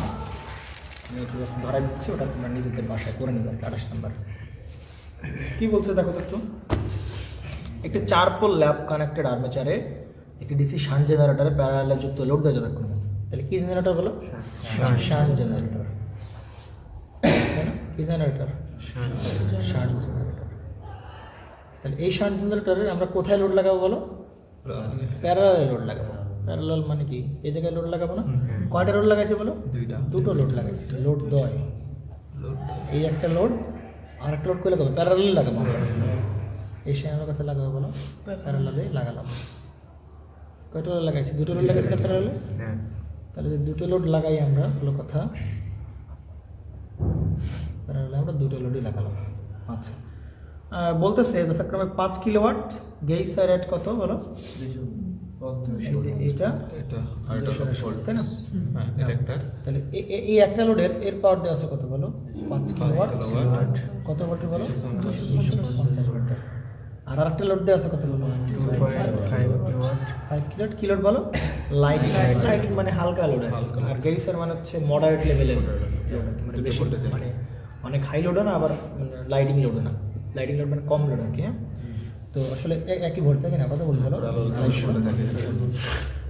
আমি একটু জাস্ট ধরাই দিচ্ছি, ওটা তোমরা নিজেদের বাসায় করে নিবে। 28 নাম্বার কি বলছে দেখো তো একটু। একটি 4 পোল ল্যাব কানেক্টেড আর্মেচারে একটি ডিসি শান্ট জেনারেটরে প্যারালালে যুক্ত লোড দেওয়া যতক্ষণ। তাহলে কি জেনারেটর বলো? শান্ট জেনারেটর, তাই না? কি জেনারেটর? Shunt generator. তাহলে এই শান্ট জেনারেটরের আমরা কোথায় লোড লাগাবো বলো? প্যারালালে লোড লাগাবো। প্যারালাল মানে কি? এই জায়গায় লোড লাগাবো না? কয়টা লোড লাগাইছে বলো? দুটো লোড লাগাইছে। লোড দয়, এই একটা লোড আর একটা লোড করে লাগাবো, প্যারালালি লাগাবো আমরা। এই সে আমার কথা লাগাবো বলো, প্যারালালি লাগালাম। কয়টা লোড লাগাইছি? দুটো লোড লাগাইছি না প্যারালালি? হ্যাঁ তাহলে যে দুটো লোড লাগাই আমরা, হলো কথা প্যারালালি আমরা দুটো লোডই লাগালাম। আচ্ছা, বলতেছে যথাক্রমে 5 কিলোওয়াট গেইসার রেট কত বলো? এই যে এটা এটা আর এটা 200 ভোল্ট, তাই না? হ্যাঁ এটা একটা তাহলে এই একটা লোডের এর পাওয়ার দেওয়া আছে কত বলো? 5 কিলোওয়াট। কিলোওয়াট। কত ভোল্টের বলো? 250 ভোল্টের। আর আরেকটা লোড দেওয়া আছে কত বলো? 5 কিলোওয়াট। কিলোওয়াট বলো? লাইটিং মানে হালকা লোড। হালকা আর গেইসার মানে হচ্ছে মডারেট লেভেলের লোড, মানে দুটো বেশি voltage মানে অনেক হাই লোডও না, আবার লাইটিং লোডও না। লাইটিং লোড মানে কম লোড আর কি। হ্যাঁ, তো আসলে একই ভোল্ট থাকে না, কত ভোল্ট বলো? আলাদা ভোল্টে থাকে।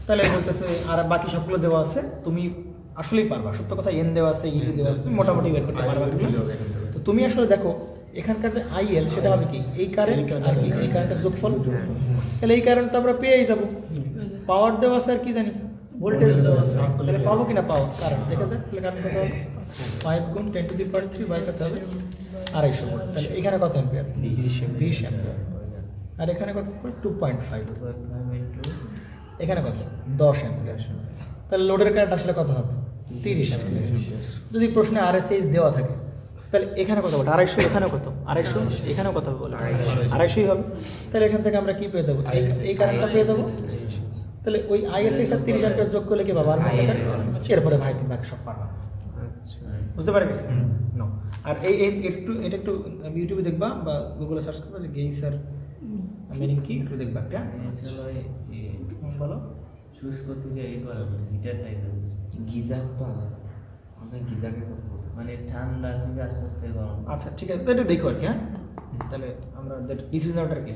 তাহলে বলতেছে আর বাকি সবগুলো দেওয়া আছে, তুমি আসলেই পারবা। সত্য কথা এন দেওয়া আছে, ইজি দেওয়া আছে, তুমি মোটামুটি বের করতে পারবা। তো তুমি আসলে দেখো এখানকার যে আইএল সেটা হবে কি? এই কারেন্ট আর কি এই কারেন্টের যোগফল। তাহলে এই কারেন্ট তো আমরা পেয়েই যাব। পাওয়ার দেওয়া আছে আর কি জানি ভোল্টেজ দেওয়া আছে। তাহলে পাবো কিনা পাওয়ার কারেন্ট দেখা যায়। তাহলে কারেন্ট কত হবে? 5 গুণ 10⁻³ বাই কত হবে? 250 ভোল্ট। তাহলে এখানে কত অ্যাম্পিয়ার? 20 অ্যাম্পিয়ার। আর এখানে কত? 2.5। এখানে কত? 10 অ্যাম্পিয়ার। তাহলে লোডের কারেন্ট আসলে কত হবে? 30 অ্যাম্পিয়ার। যদি প্রশ্নে আরএসএইচ দেওয়া থাকে তাহলে এখানে কত হবে? 250। এখানেও কত? 250। এখানেও কত হবে বলে? 250 হবে। তাহলে এখান থেকে আমরা কি পেয়ে যাবো? এই কারেন্টটা পেয়ে যাবো। তাহলে ওই আইএসএইচ আর 30 অ্যাম্পিয়ার যোগ করলে কি পাবো? আর এরপরে ভাই তুমি বাকি সব পারবা। বুঝতে পারে গেছি? নো। আর এটা একটু ইউটিউবে দেখবা বা গুগলে সার্চ করবা যে গেইসার মিনিং কি, একটু দেখবা। একটা বলো। শুষ্ক থেকে এই করা বলে হিটার টাইপের গিজার তো আলাদা, আমরা গিজারের কথা বলি, মানে ঠান্ডা থেকে আস্তে আস্তে গরম। আচ্ছা ঠিক আছে, তো এটা দেখো আর কি। হ্যাঁ, তাহলে আমরা ডিসিশন কি